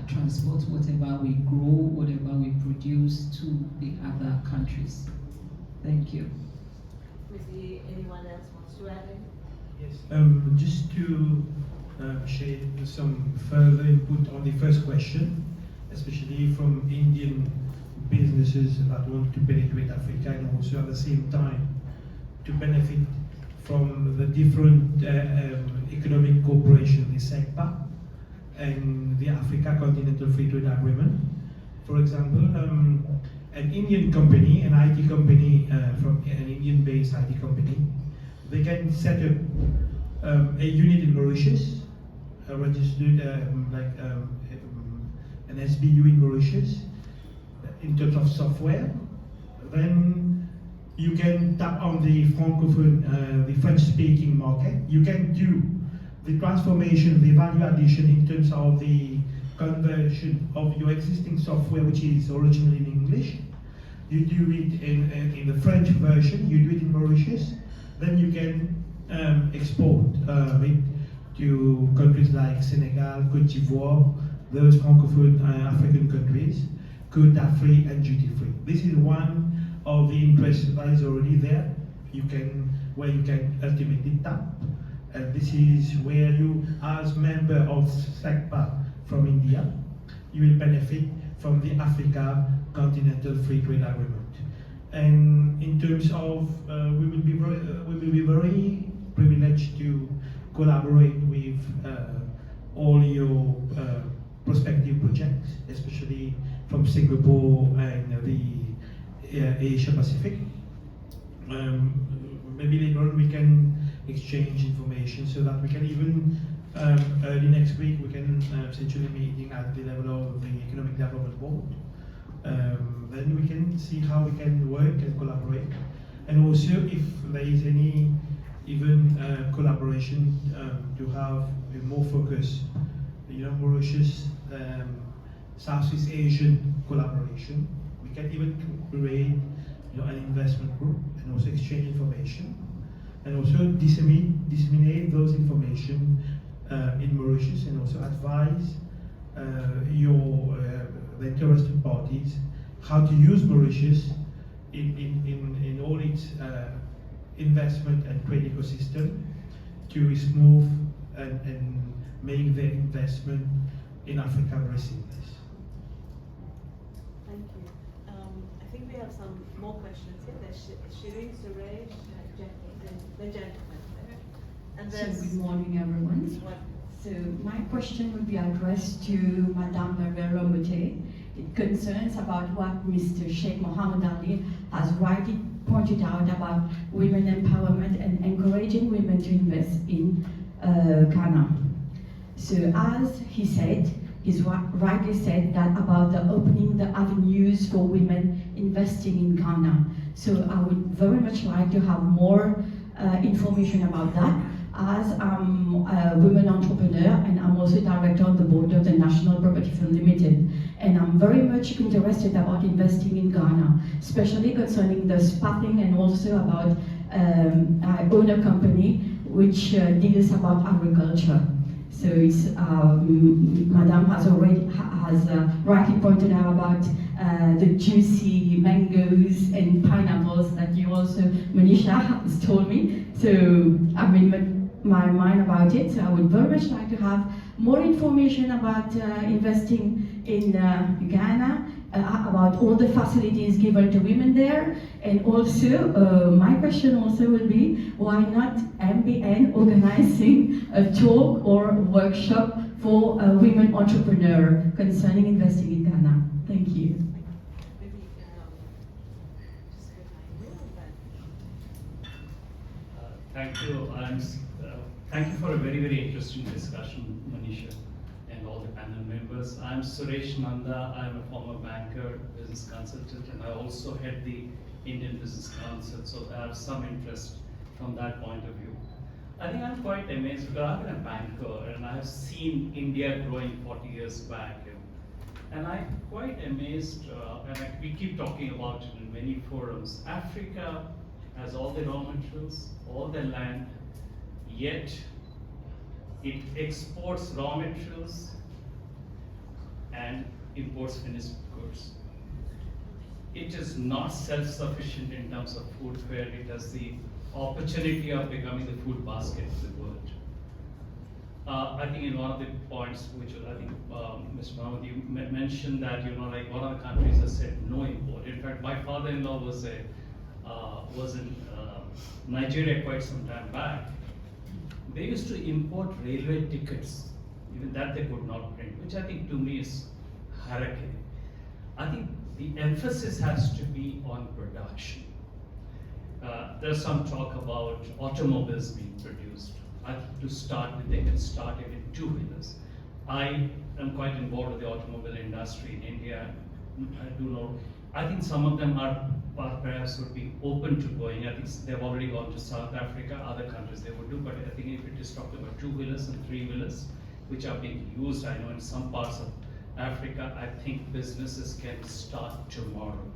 transport whatever we grow, whatever we produce to the other countries. Thank you. Maybe anyone else wants to add in? Yes. Just to share some further input on the first question, especially from Indian businesses that want to penetrate Africa and also at the same time to benefit from the different economic cooperation, the SECPA and the Africa Continental Free Trade Agreement. For example, an Indian company, an IT company from an Indian-based IT company, they can set up a unit in Mauritius, registered an SBU in Mauritius in terms of software. Then you can tap on the francophone, the French-speaking market. You can do the transformation, the value addition in terms of the conversion of your existing software, which is originally in English. You do it in the French version, you do it in Mauritius. Then you can export it to countries like Senegal, Côte d'Ivoire, those francophone African countries, quota-free and duty-free. This is one of the interests that is already there. Where you can ultimately tap. And this is where you, as member of SECPA from India, you will benefit from the Africa Continental Free Trade Agreement. And in terms of, we will be very privileged to collaborate with all your prospective projects, especially from Singapore and the Asia Pacific. Maybe later on we can exchange information so that we can even early next week we can schedule a meeting at the level of the Economic Development Board. Then we can see how we can work and collaborate, and also if there is any even collaboration to have a more focused, Mauritius, Southeast Asian collaboration. We can even create an investment group and also exchange information and also disseminate those information in Mauritius and also advise the interested parties how to use Mauritius in all its investment and trade ecosystem to smooth and make the investment in Africa very seamless. Thank you. I think we have some more questions here. There's Sheik, Suresh, the gentleman there. And there's good morning, everyone. So my question would be addressed to Madame Lomotey. It concerns about what Mr. Sheik Mahamoodally has rightly pointed out about women empowerment and encouraging women to invest in Ghana. So as he said, he's rightly said that about the opening the avenues for women investing in Ghana. So I would very much like to have more information about that, as I'm a women entrepreneur and I'm also director on the board of the National Property Fund Limited. And I'm very much interested about investing in Ghana, especially concerning the spathing and also about I own a company which deals about agriculture. So it's, Madame has rightly pointed out about the juicy mangoes and pineapples that you also, Manisha, has told me. So I'm in my mind about it. So I would very much like to have more information about investing in Ghana, about all the facilities given to women there. And also, my question also will be, why not MBN organizing a talk or a workshop for a women entrepreneur concerning investing in Ghana? Thank you. Thank you. Thank you for a very, very interesting discussion, Manisha, and all the panel members. I'm Suresh Nanda. I'm a former banker, business consultant, and I also head the Indian Business Council, so I have some interest from that point of view. I think I'm quite amazed because I've been a banker and I have seen India growing 40 years back. And I'm quite amazed, we keep talking about it in many forums. Africa has all the raw materials, all the land, yet it exports raw materials and imports finished goods. It is not self-sufficient in terms of food where it has the opportunity of becoming the food basket of the world. I think in one of the points, which I think Mr. Mahamoodally, you mentioned that, you know, like one of the countries has said no import. In fact, my father-in-law was in Nigeria quite some time back. They used to import railway tickets, even that they could not print, which I think to me is harakiri. I think the emphasis has to be on production. There's some talk about automobiles being produced. I think to start with, they can start even two-wheelers. I am quite involved with the automobile industry in India. I do know. I think some of them are perhaps would be open to going. I think they've already gone to South Africa, other countries they would do, but I think if it is talking about two-wheelers and three-wheelers, which are being used, I know in some parts of Africa, I think businesses can start tomorrow.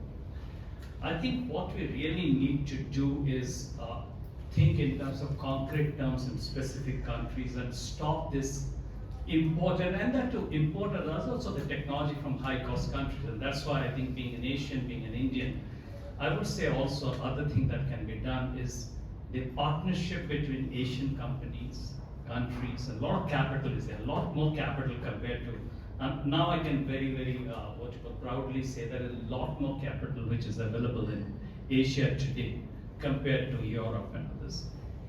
I think what we really need to do is think in terms of concrete terms in specific countries and stop this import, and that to import is also the technology from high-cost countries, and that's why I think being an Asian, being an Indian, I would say also other thing that can be done is the partnership between Asian companies, countries, a lot of capital is there, a lot more capital compared to, now I can very, proudly say there is a lot more capital which is available in Asia today compared to Europe and others.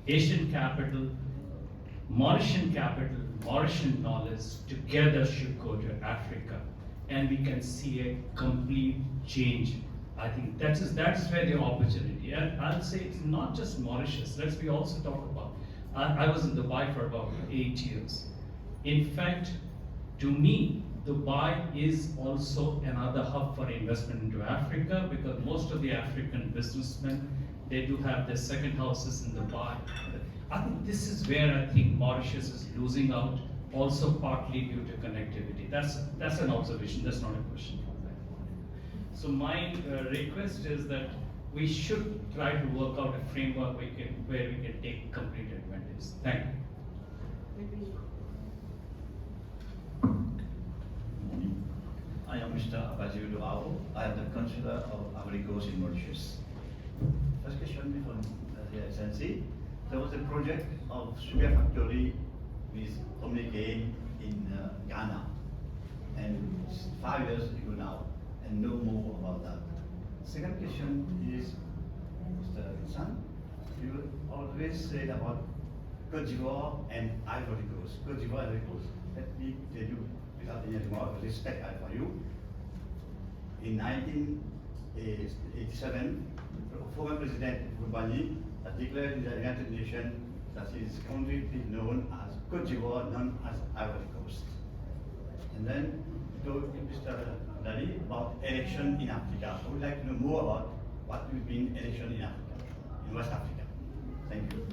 Asian capital, Mauritian knowledge together should go to Africa, and we can see a complete change. I think that is where the opportunity. And I'll say it's not just Mauritius. Let's we also talk about. I was in Dubai for about 8 years. In fact, to me, Dubai is also another hub for investment into Africa, because most of the African businessmen, they do have their second houses in Dubai. I think this is where I think Mauritius is losing out, also partly due to connectivity. That's an observation, that's not a question. So my request is that we should try to work out a framework where we can take complete advantage. Thank you. I am Mr. Agyeiwaa. I am the Consulate of Ivory Coast in Mauritius. First question from the Excellency. There was a project of sugar factory with Omni in Ghana, and it's 5 years ago now, and no more about that. Second question is, Mr. Ganessen, you always said about Côte d'Ivoire and Ivory Coast. Côte d'Ivoire, Ivory Coast. Let me tell you, without any more respect I for you, in 1987, former President Dookhony declared in the United Nations that his country is known as Côte d'Ivoire, known as Ivory Coast. And then to Mr. Mahamoodally about election in Africa. I would like to know more about what will be election in Africa, in West Africa. Thank you.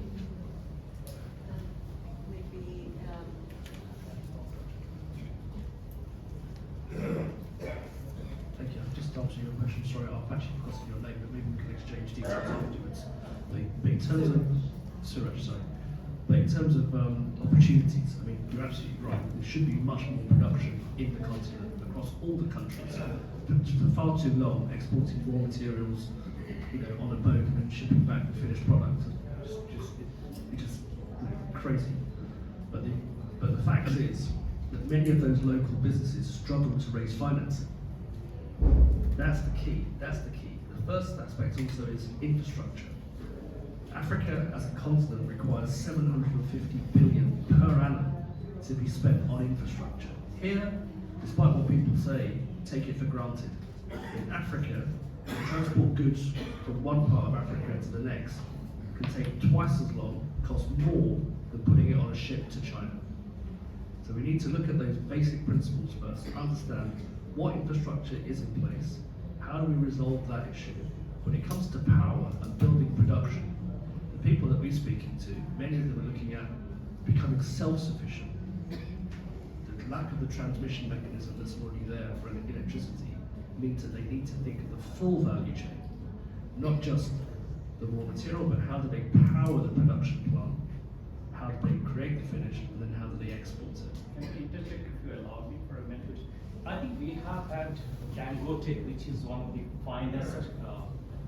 Thank you. I've just answered your question. Sorry, I've actually forgotten your name, but maybe we can exchange details afterwards. But in terms of Suraj, sorry. But in terms of opportunities, I mean, you're absolutely right. There should be much more production in the continent across all the countries. For far too long, exporting raw materials, on a boat and then shipping back the finished product, it's just crazy. But the fact is that many of those local businesses struggle to raise financing. That's the key. That's the key. The first aspect also is infrastructure. Africa as a continent requires 750 billion per annum to be spent on infrastructure. Here, despite what people say, take it for granted. In Africa, to transport goods from one part of Africa to the next can take twice as long, cost more than putting it on a ship to China. So we need to look at those basic principles first, understand what infrastructure is in place, how do we resolve that issue. When it comes to power and building production, the people that we're speaking to, many of them are looking at becoming self-sufficient. The lack of the transmission mechanism that's already there for electricity means that they need to think of the full value chain, not just the raw material, but how do they power the production plant, how do they create the finish, and then how do they export it. Can I interject if you allow me for a minute? I think have had Dangote, which is one of the finest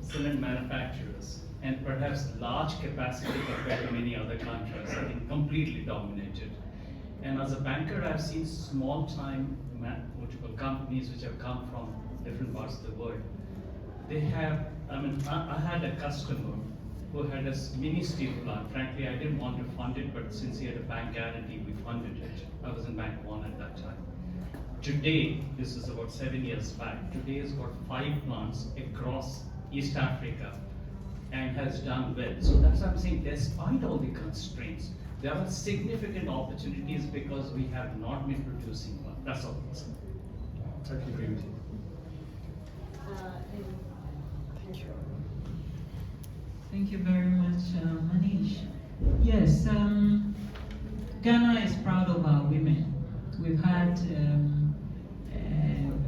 cement manufacturers, and perhaps large capacity compared to many other countries, I think completely dominated. And as a banker, I've seen small-time companies which have come from different parts of the world. They have, I had a customer who had a mini steel plant. Frankly, I didn't want to fund it, but since he had a bank guarantee, we funded it. I was in Bank One at that time. Today, this is about 7 years back, today has got 5 plants across East Africa and has done well. So that's what I'm saying, despite all the constraints, there are significant opportunities because we have not been producing one. That's all. Totally agree with you. Thank you very much, Manish. Yes, Ghana is proud of our women. We've had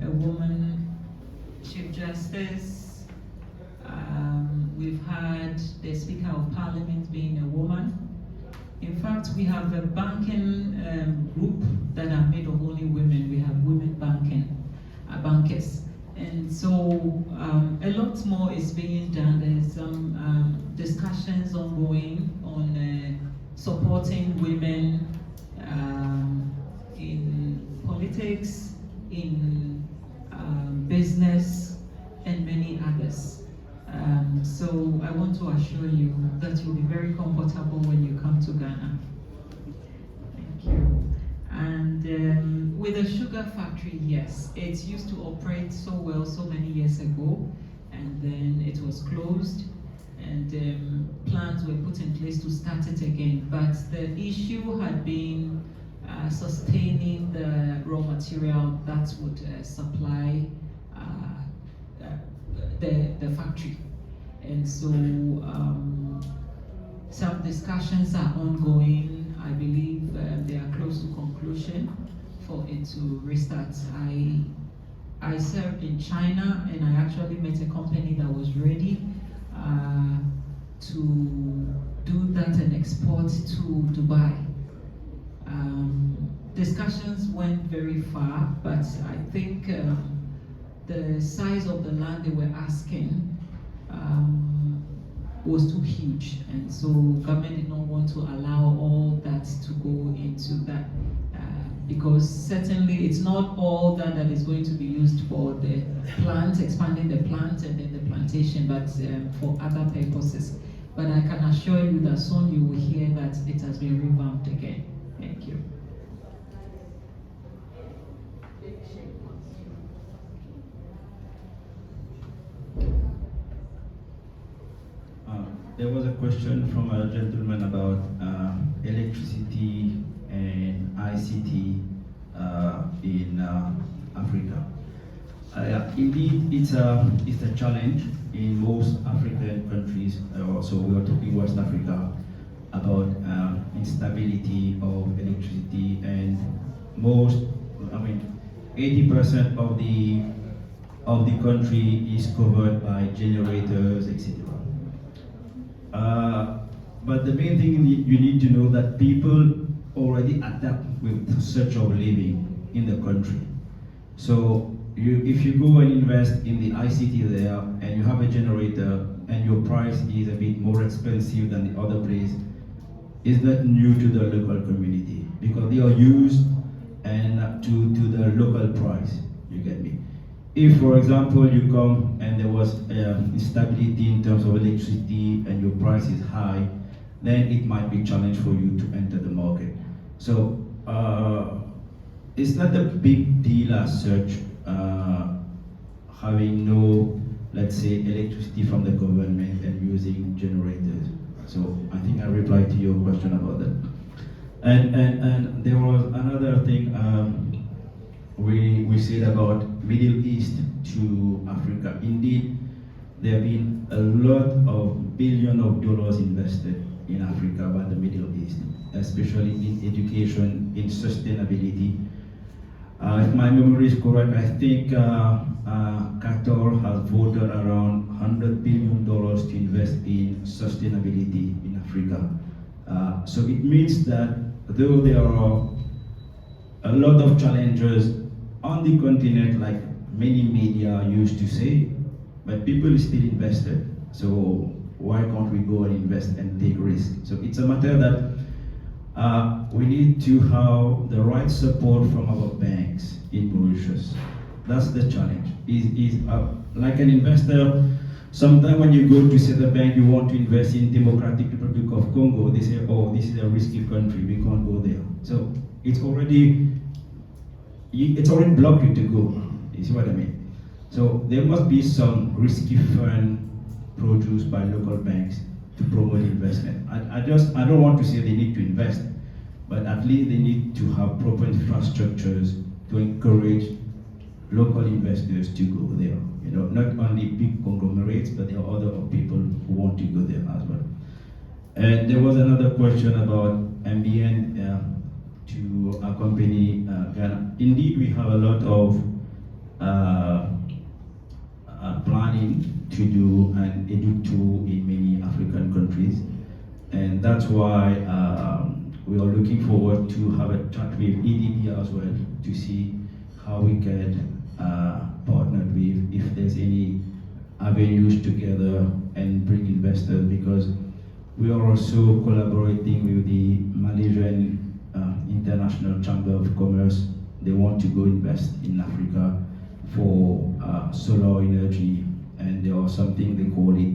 a woman Chief Justice. We've had the Speaker of Parliament being a woman. In fact, we have a banking group that are made of only women. We have women bankers. And so a lot more is being done. There's some discussions ongoing on supporting women in politics, in business, and many others. So I want to assure you that you'll be very comfortable when you come to Ghana. Thank you. And with the sugar factory, yes, it used to operate so well so many years ago, and then it was closed, and plans were put in place to start it again. But the issue had been sustaining the raw material that would supply the factory. And so some discussions are ongoing. I believe they are close to conclusion for it to restart. I served in China, and I actually met a company that was ready to do that and export to Dubai. Discussions went very far, but I think the size of the land they were asking was too huge, and so government did not want to allow all that to go into that, because certainly it's not all that is going to be used for the plant, expanding the plant and then the plantation, but for other purposes. But I can assure you that soon you will hear that it has been revamped again. Thank you. There was a question from a gentleman about electricity and ICT in Africa. Indeed, it's a challenge in most African countries. So we are talking West Africa about instability of electricity, and 80% of the country is covered by generators, etc. But the main thing you need to know that people already adapt with such of living in the country. So if you go and invest in the ICT there and you have a generator and your price is a bit more expensive than the other place, it's not new to the local community because they are used and to the local price. You get me? If, for example, you come and there was instability in terms of electricity and your price is high, then it might be a challenge for you to enter the market. So it's not a big deal as such, having no, let's say, electricity from the government and using generators. So I think I replied to your question about that. And there was another thing we said about Middle East to Africa. Indeed, there have been a lot of billions of dollars invested in Africa by the Middle East, especially in education, in sustainability. If my memory is correct, I think Qatar has voted around $100 billion to invest in sustainability in Africa. So it means that though there are a lot of challenges on the continent, like many media used to say, but people still invested. So why can't we go and invest and take risk? So it's a matter that we need to have the right support from our banks in Mauritius. That's the challenge. Like an investor, sometimes when you go to say the bank you want to invest in Democratic Republic of Congo, they say, oh, this is a risky country, we can't go there. So it's already blocked you to go. You see what I mean? So there must be some risky fund produced by local banks to promote investment. I don't want to say they need to invest, but at least they need to have proper infrastructures to encourage local investors to go there. You know, not only big conglomerates, but there are other people who want to go there as well. And there was another question about MBN to accompany Ghana. Indeed, we have a lot of planning to do and edu in many African countries, and that's why we are looking forward to have a chat with EDB as well to see how we can partner with, if there's any avenues together and bring investors, because we are also collaborating with the Malaysian International Chamber of Commerce. They want to go invest in Africa for solar energy, and there are something they call it,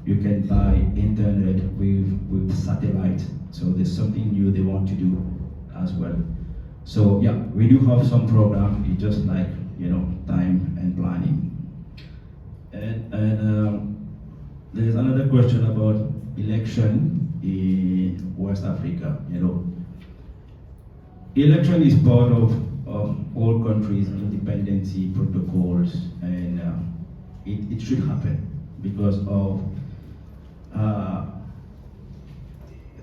you can buy internet with satellite. So there's something new they want to do as well. So yeah, we do have some program. It's just like, you know, time and planning. And there's another question about election in West Africa. You know, election is part of all countries' independency protocols, and it should happen because of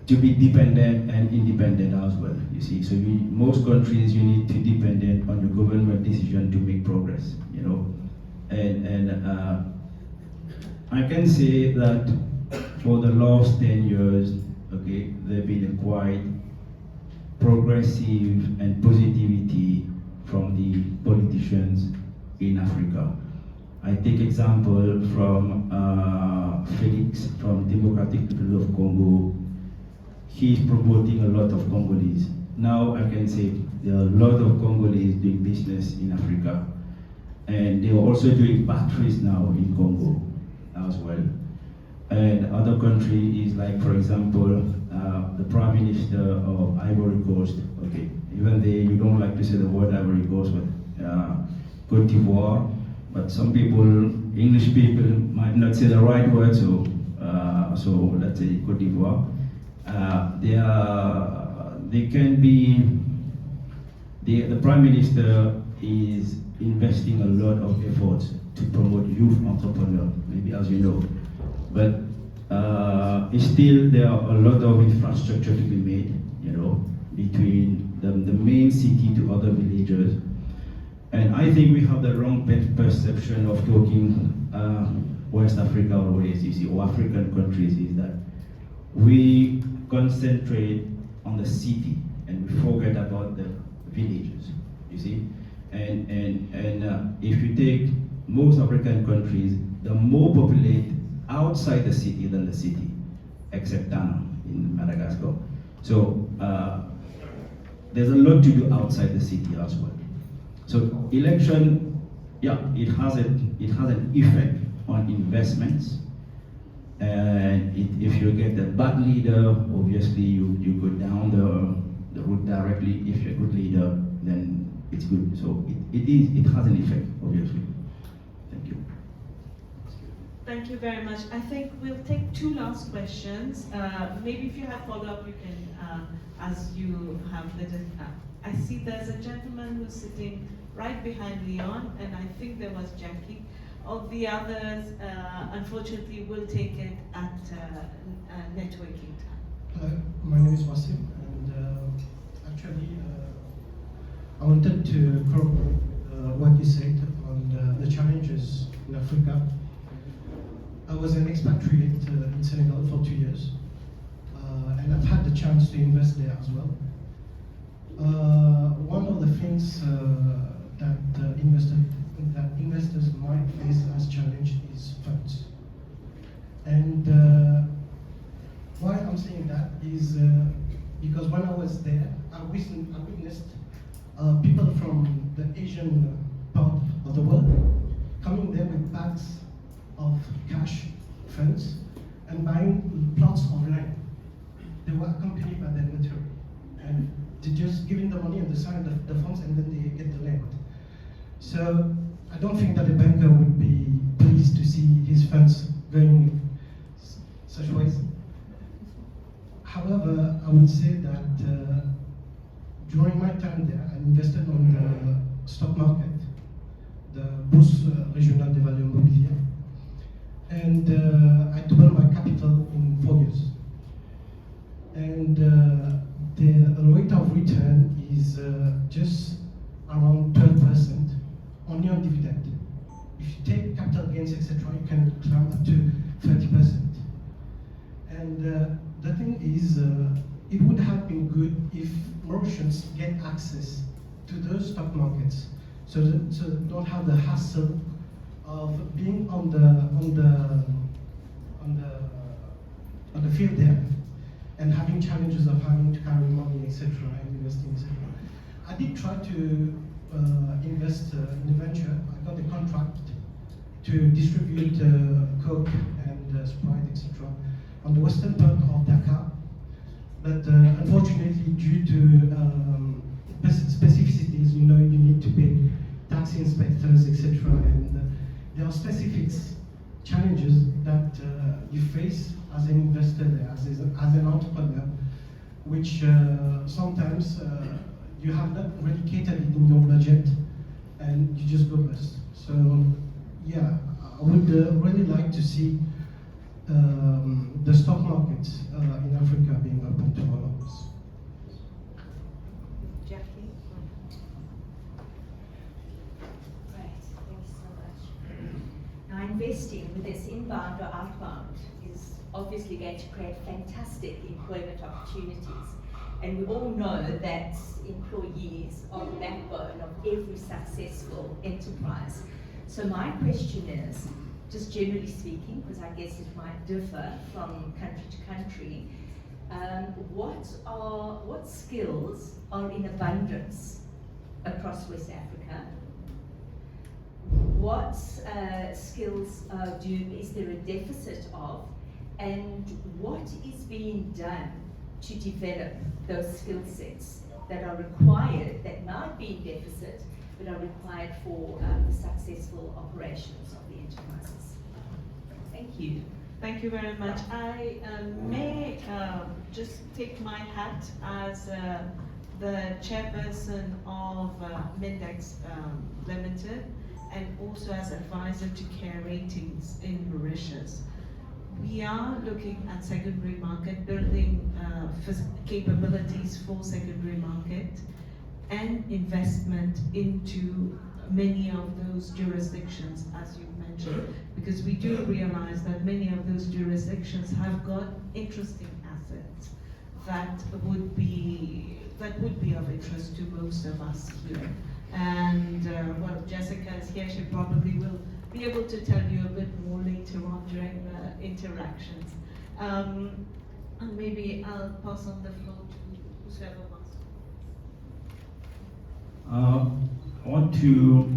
to be dependent and independent as well, you see. So most countries, you need to depend on your government decision to make progress, you know. And I can say that for the last 10 years, okay, there've been a quite progressive and positivity from the politicians in Africa. I take example from Felix from Democratic Republic of Congo. He's promoting a lot of Congolese. Now I can say there are a lot of Congolese doing business in Africa, and they are also doing batteries now in Congo as well. And other country is like, for example, the Prime Minister of Ivory Coast. Okay, even though you don't like to say the word Ivory Coast, but Côte d'Ivoire. But some people, English people, might not say the right word, so let's say Côte d'Ivoire. They can be, the Prime Minister is investing a lot of efforts to promote youth entrepreneurs, maybe as you know. But still there are a lot of infrastructure to be made, you know, between the main city to other villages. And I think we have the wrong perception of talking West Africa always, you see, or African countries, is that we concentrate on the city and we forget about the villages, you see. And if you take most African countries, they're more populated outside the city than the city, except Ghana in Madagascar. So there's a lot to do outside the city as well. So election, yeah, it has an effect on investments. And if you get a bad leader, obviously you go down the route directly. If you're a good leader, then it's good. So it has an effect, obviously. Thank you. Thank you very much. I think we'll take two last questions. Maybe if you have follow-up, you can, as you have the. I see there's a gentleman who's sitting right behind Leon, and I think there was Jackie. All the others, unfortunately, will take it at networking time. My name is Wasim, and actually, I wanted to corroborate what you said on the challenges in Africa. I was an expatriate in Senegal for 2 years, and I've had the chance to invest there as well. One of the things that investors might face as challenge is funds. And why I'm saying that is because when I was there, I witnessed people from the Asian part of the world coming there with bags of cash, funds, and buying plots of land. They were accompanied by their notary, and they just giving the money and they sign the funds, and then they get the land. So I don't think that a banker would be pleased to see his funds going such ways. However, I would say that during my time there, I invested on the stock market, the Bourse Régionale des Valeurs Mobilières, and I doubled my capital in 4 years. And the rate of return is just around 12%, only on dividend. If you take capital gains, etc., you can climb up to 30%. And the thing is, it would have been good if Mauritians get access to those stock markets, so they don't have the hassle of being on the field there and having challenges of having to carry money, etc., and investing, etc. I did try to invest in a venture. I got a contract to distribute Coke and Sprite, etc., on the western part of Dakar. But unfortunately, due to specificities, you need to pay tax inspectors, etc., and there are specific challenges that you face as an investor there, as an entrepreneur, which sometimes you have not really catered it in your budget, and you just go bust. So, yeah, I would really like to see the stock market in Africa being open to all of us. Jackie? Great, thanks so much. Now, investing, whether it's inbound or outbound, is obviously going to create fantastic employment opportunities. And we all know that employees are the backbone of every successful enterprise. So my question is, just generally speaking, because I guess it might differ from country to country, what skills are in abundance across West Africa? What skills is there a deficit of? And what is being done to develop those skill sets that are required, that might be in deficit, but are required for the successful operations of the enterprises? Thank you. Thank you very much. I may just take my hat as the chairperson of MINDEX Limited, and also as advisor to Care Ratings in Mauritius. We are looking at secondary market, building capabilities for secondary market and investment into many of those jurisdictions, as you mentioned, because we do realize that many of those jurisdictions have got interesting assets that would be of interest to most of us here. And well, Jessica is here, she probably will be able to tell you a bit more later on during the interactions. And maybe I'll pass on the floor to whoever wants. I want to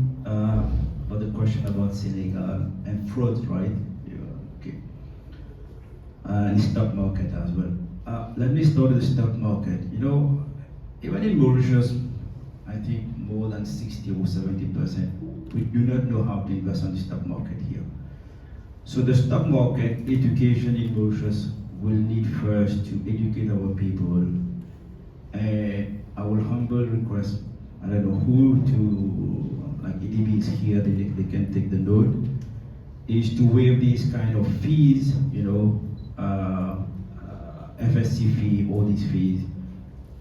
about the question about Senegal and fraud, right? Okay. And stock market as well. Let me start with the stock market. Even in Mauritius, I think more than 60 or 70%, we do not know how to invest on the stock market here. So the stock market education in Mauritius will need first to educate our people. Our humble request, I don't know who to, like EDB is here, they can take the note, is to waive these kind of fees, FSC fee, all these fees,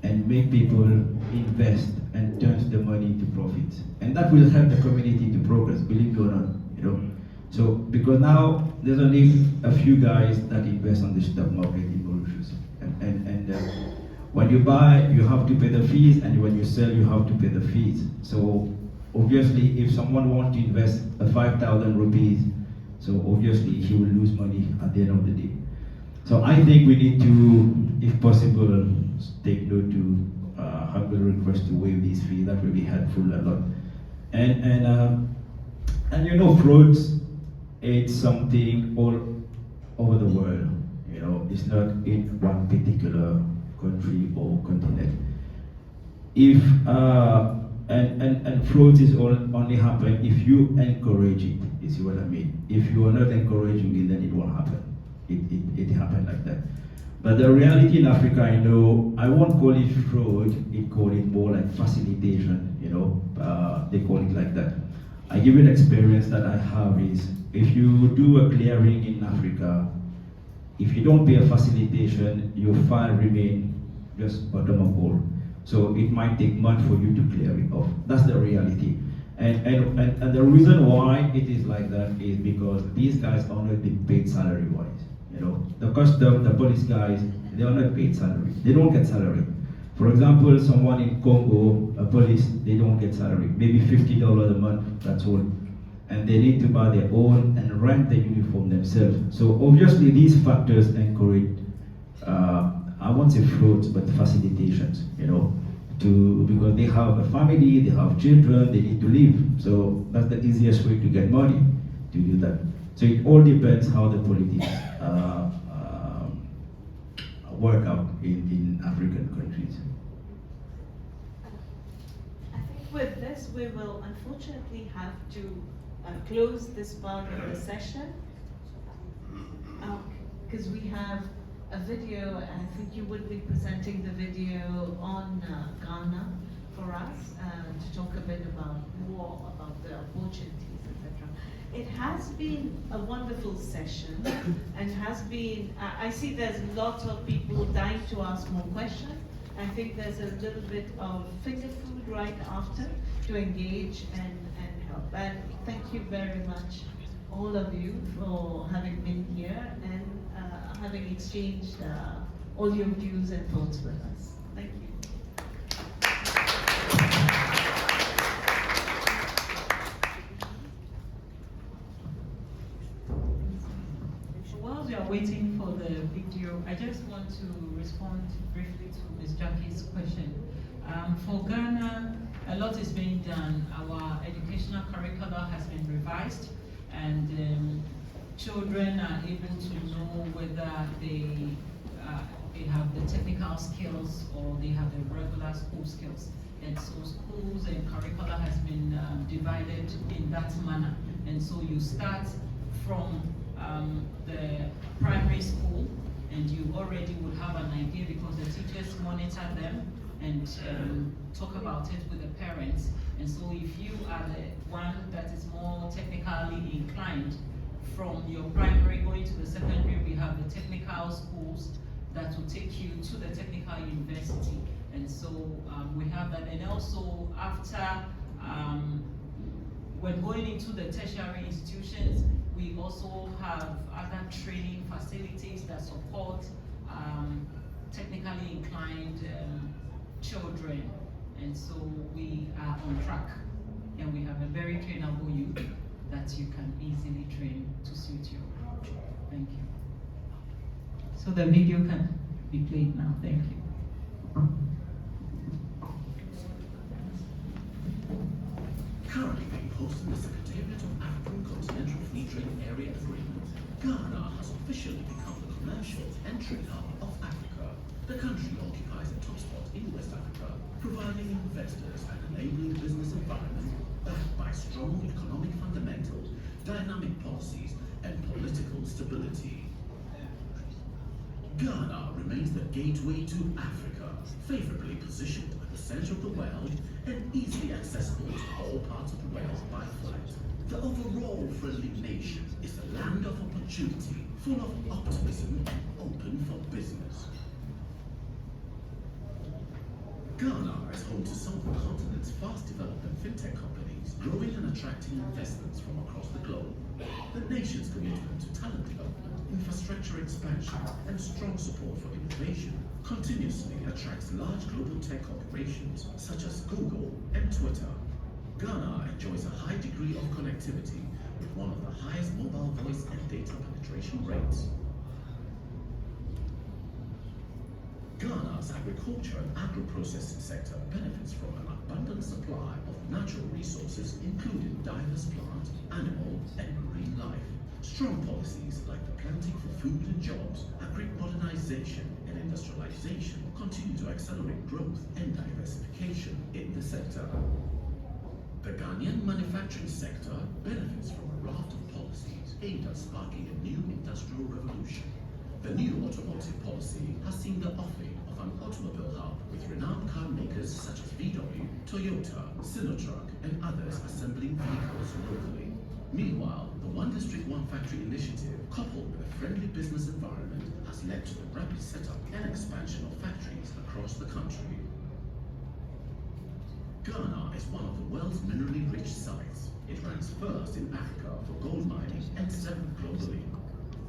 and make people invest and turn the money into profits. And that will help the community to progress, believe it or not, So, because now there's only a few guys that invest on the stock market in Mauritius. And when you buy, you have to pay the fees, and when you sell, you have to pay the fees. So obviously, if someone wants to invest 5,000 rupees, so obviously he will lose money at the end of the day. So I think we need to, if possible, take note to humble request to waive this fee. That will be helpful a lot. And you know, frauds, it's something all over the world. You know, it's not in one particular country or continent. If and frauds is only happen if you encourage it. You see what I mean? If you are not encouraging it, then it won't happen. It happened like that. But the reality in Africa, I know, I won't call it fraud. It call it more like facilitation. You know, they call it like that. I give you an experience that I have is if you do a clearing in Africa, if you don't pay a facilitation, your file remain just bottom of bowl. So it might take months for you to clear it off. That's the reality. And the reason why it is like that is because these guys are not being paid salary-wise. You know, the custom, the police guys, they are not paid salary. They don't get salary. For example, someone in Congo, a police, they don't get salary. Maybe $50 a month, that's all. And they need to buy their own and rent the uniform themselves. So obviously these factors encourage, I won't say frauds, but facilitations, you know, because they have a family, they have children, they need to live. So that's the easiest way to get money, to do that. So it all depends how the politics work out in African countries. I think with this, we will unfortunately have to close this part of the session because we have a video, and I think you would be presenting the video on Ghana for us to talk a bit about more about the opportunities, etc. It has been a wonderful session and has been, I see there's lots of people dying to ask more questions. I think there's a little bit of finger food right after to engage and help. And thank you very much, all of you, for having been here and having exchanged all your views and thoughts with us. Thank you. While we are waiting for the video, I just want to respond briefly to Ms. Jackie's question. For Ghana, a lot is being done. Our educational curricula has been revised, and children are able to know whether they have the technical skills or they have the regular school skills. And so schools and curricula has been divided in that manner. And so you start from the primary school, and you already would have an idea because the teachers monitor them and talk about it with the parents. And so if you are the one that is more technically inclined, from your primary going to the secondary, we have the technical schools that will take you to the technical university. And so we have that. And also after, when going into the tertiary institutions, we also have other training facilities that support technically inclined children. And so we are on track, and we have a very trainable youth that you can easily train to suit you. Thank you. So the video can be played now. Thank you. Currently being hosted in the Secretariat of African Continental Free Trade Area Agreement, Ghana has officially become the commercial entry hub of Africa. The country occupies a top spot in West Africa, providing investors an enabling business environment backed by strong economic fundamentals, dynamic policies, and political stability. Ghana remains the gateway to Africa, favorably positioned at the center of the world and easily accessible to all parts of the world by flight. The overall friendly nation is a land of opportunity, full of optimism and open for business. Ghana is home to some of the continent's fast-developing fintech companies, growing and attracting investments from across the globe. The nation's commitment to talent development, infrastructure expansion, and strong support for innovation continuously attracts large global tech corporations such as Google and Twitter. Ghana enjoys a high degree of connectivity with one of the highest mobile voice and data penetration rates. Ghana's agriculture and agro-processing sector benefits from an abundant supply of natural resources, including diverse plant, animal, and marine life. Strong policies like the Planting for Food and Jobs, agri-modernization, and industrialization continue to accelerate growth and diversification in the sector. The Ghanaian manufacturing sector benefits from a raft of policies aimed at sparking a new industrial revolution. The new automotive policy has seen the offering of an automobile hub with renowned car makers such as VW, Toyota, Sinotruk, and others assembling vehicles locally. Meanwhile, the One District, One Factory initiative, coupled with a friendly business environment, has led to the rapid setup and expansion of factories across the country. Ghana is one of the world's minerally rich sites. It ranks first in Africa for gold mining and 7th globally.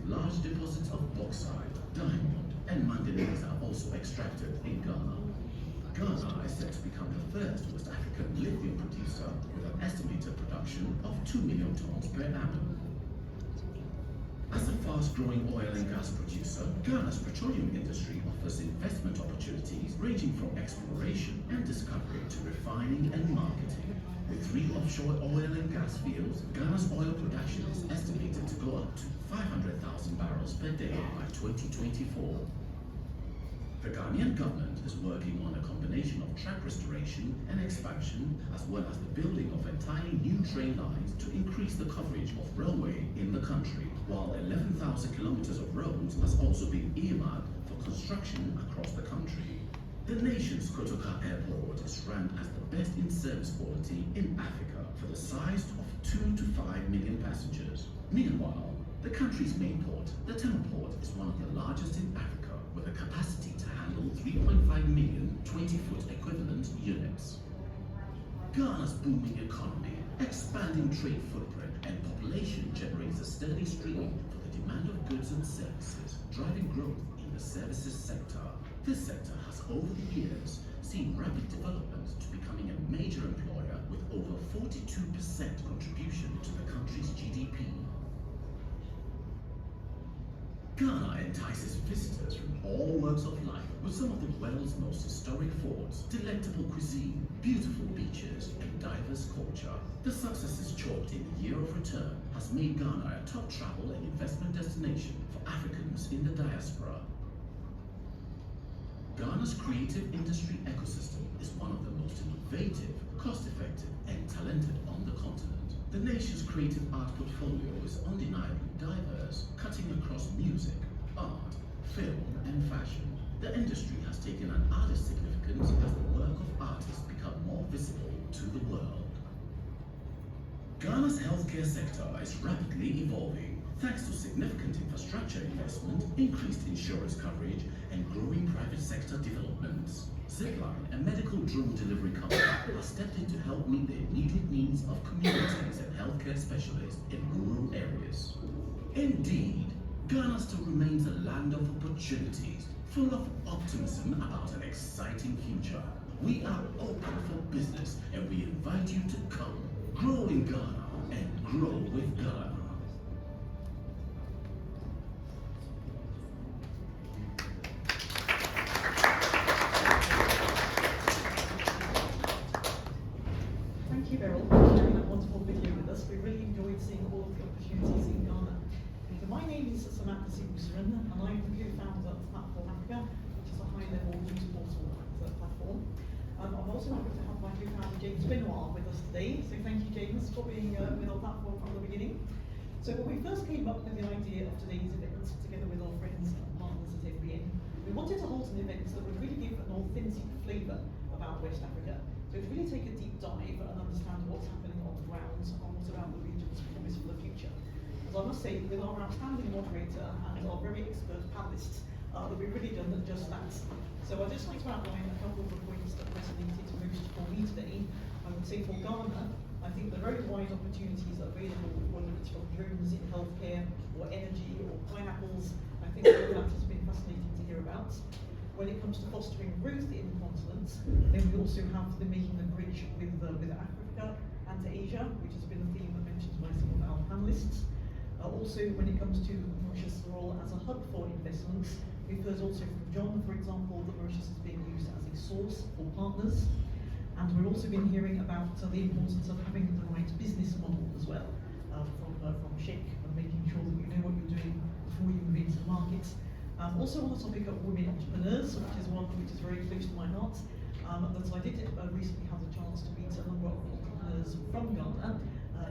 Large deposits of bauxite, diamond, and manganese are also extracted in Ghana. Ghana is set to become the first West African lithium producer with an estimated production of 2 million tons per annum. As a fast-growing oil and gas producer, Ghana's petroleum industry offers investment opportunities ranging from exploration and discovery to refining and marketing. With 3 offshore oil and gas fields, Ghana's oil production is estimated to go up to 500,000 barrels per day by 2024. The Ghanaian government is working on a combination of track restoration and expansion, as well as the building of entirely new train lines to increase the coverage of railway in the country, while 11,000 kilometers of roads has also been earmarked for construction across the country. The nation's Kotoka Airport is ranked as the best in service quality in Africa for the size of 2 to 5 million passengers. Meanwhile, the country's main port, the Tema Port, is one of the largest in Africa, with a capacity to handle 3.5 million 20-foot equivalent units. Ghana's booming economy, expanding trade footprint, and population generates a steady stream for the demand of goods and services, driving growth in the services sector. This sector has over the years seen rapid development to becoming a major employer with over 42% contribution to the country's GDP. Ghana entices visitors from all walks of life with some of the world's most historic forts, delectable cuisine, beautiful beaches, and diverse culture. The successes chalked in the year of return has made Ghana a top travel and investment destination for Africans in the diaspora. Ghana's creative industry ecosystem is one of the most innovative, cost-effective, and talented on the continent. The nation's creative art portfolio is undeniably diverse, cutting across music, art, film, and fashion. The industry has taken an added significance as the work of artists become more visible to the world. Ghana's healthcare sector is rapidly evolving, thanks to significant infrastructure investment, increased insurance coverage, and growing private sector developments. Zipline, a medical drone delivery company, has stepped in to help meet the immediate needs of communities and healthcare specialists in rural areas. Indeed, Ghana still remains a land of opportunities, full of optimism about an exciting future. We are open for business, and we invite you to come, grow in Ghana, and grow with Ghana. Thank you, Beryl, for sharing that wonderful video with us. We really enjoyed seeing all of the opportunities in Ghana. So my name is Samantha Sibusran, and I'm the co-founder of Platform Africa, which is a high-level news portal platform. I'm also happy to have my co-founder James Benoit with us today. So thank you, James, for being with our platform from the beginning. So when we first came up with the idea of today's event, together with our friends and partners at MBN, we wanted to hold an event that would really give an authentic flavour about West Africa. So to really take a deep dive and understand what's happening on the ground and what's around the region's promise for the future. As I must say, with our outstanding moderator and our very expert panelists, that we've really done just that. So I'd just like to outline a couple of the points that resonated most for me today. I would say for Ghana, I think the very wide opportunities available, whether it's from drones in healthcare or energy or pineapples, I think all that has been fascinating to hear about. When it comes to fostering growth in the continent, then we also have the making the bridge with Africa, and Asia, which has been a theme mentioned by some of our panelists. Also, when it comes to Mauritius' role as a hub for investments, we've heard also from John, for example, that Mauritius is being used as a source for partners. And we've also been hearing about the importance of having the right business model as well, from Sheik, and making sure that you know what you're doing before you move into the market. Also on the topic of women entrepreneurs, which is one which is very close to my heart, that I did recently have the chance to meet a number of entrepreneurs from Ghana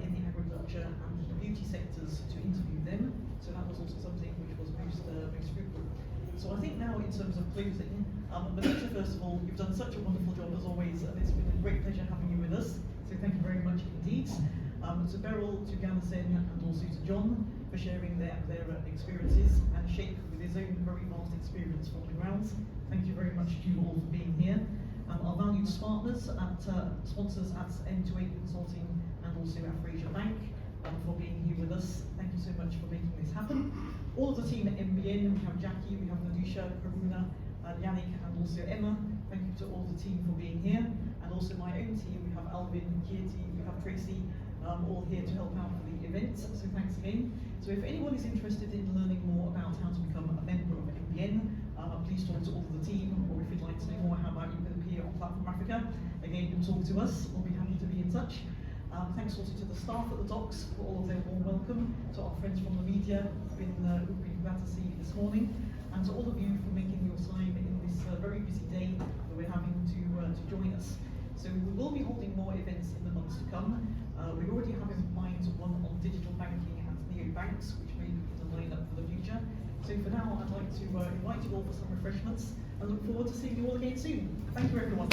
in the agriculture and the beauty sectors to interview them. So that was also something which was most fruitful. So I think now in terms of closing, Manisha, first of all, you've done such a wonderful job as always, and it's been a great pleasure having you with us. So thank you very much indeed. To Beryl, to Ganessen, and also to John for sharing their experiences, and Sheik with his own very vast experience from the grounds. Thank you very much to you all for being here. Our valued sponsors at M2A Consulting and also Afrasia Bank for being here with us. Thank you so much for making this happen. All of the team at MBN, we have Jackie, we have Manisha, Karuna, Yannick, and also Emma. Thank you to all the team for being here. And also my own team, we have Alvin, Katie, we have Tracy, all here to help out for the event. So thanks again. So if anyone is interested in learning more about how to become a member of MBN, please talk to all of the team, or if you'd like to know more how about you can appear on Platform Africa, again, you can talk to us. We'll be happy to be in touch. Thanks also to the staff at the docks for all of their warm welcome, to our friends from the media who've been glad to see you this morning, and to all of you for making your time in this very busy day that we're having to join us. So we will be holding more events in the months to come. We already have in mind one on digital banking and neobanks, which may be in the lineup for the future. So for now, I'd like to invite you all for some refreshments and look forward to seeing you all again soon. Thank you, everyone.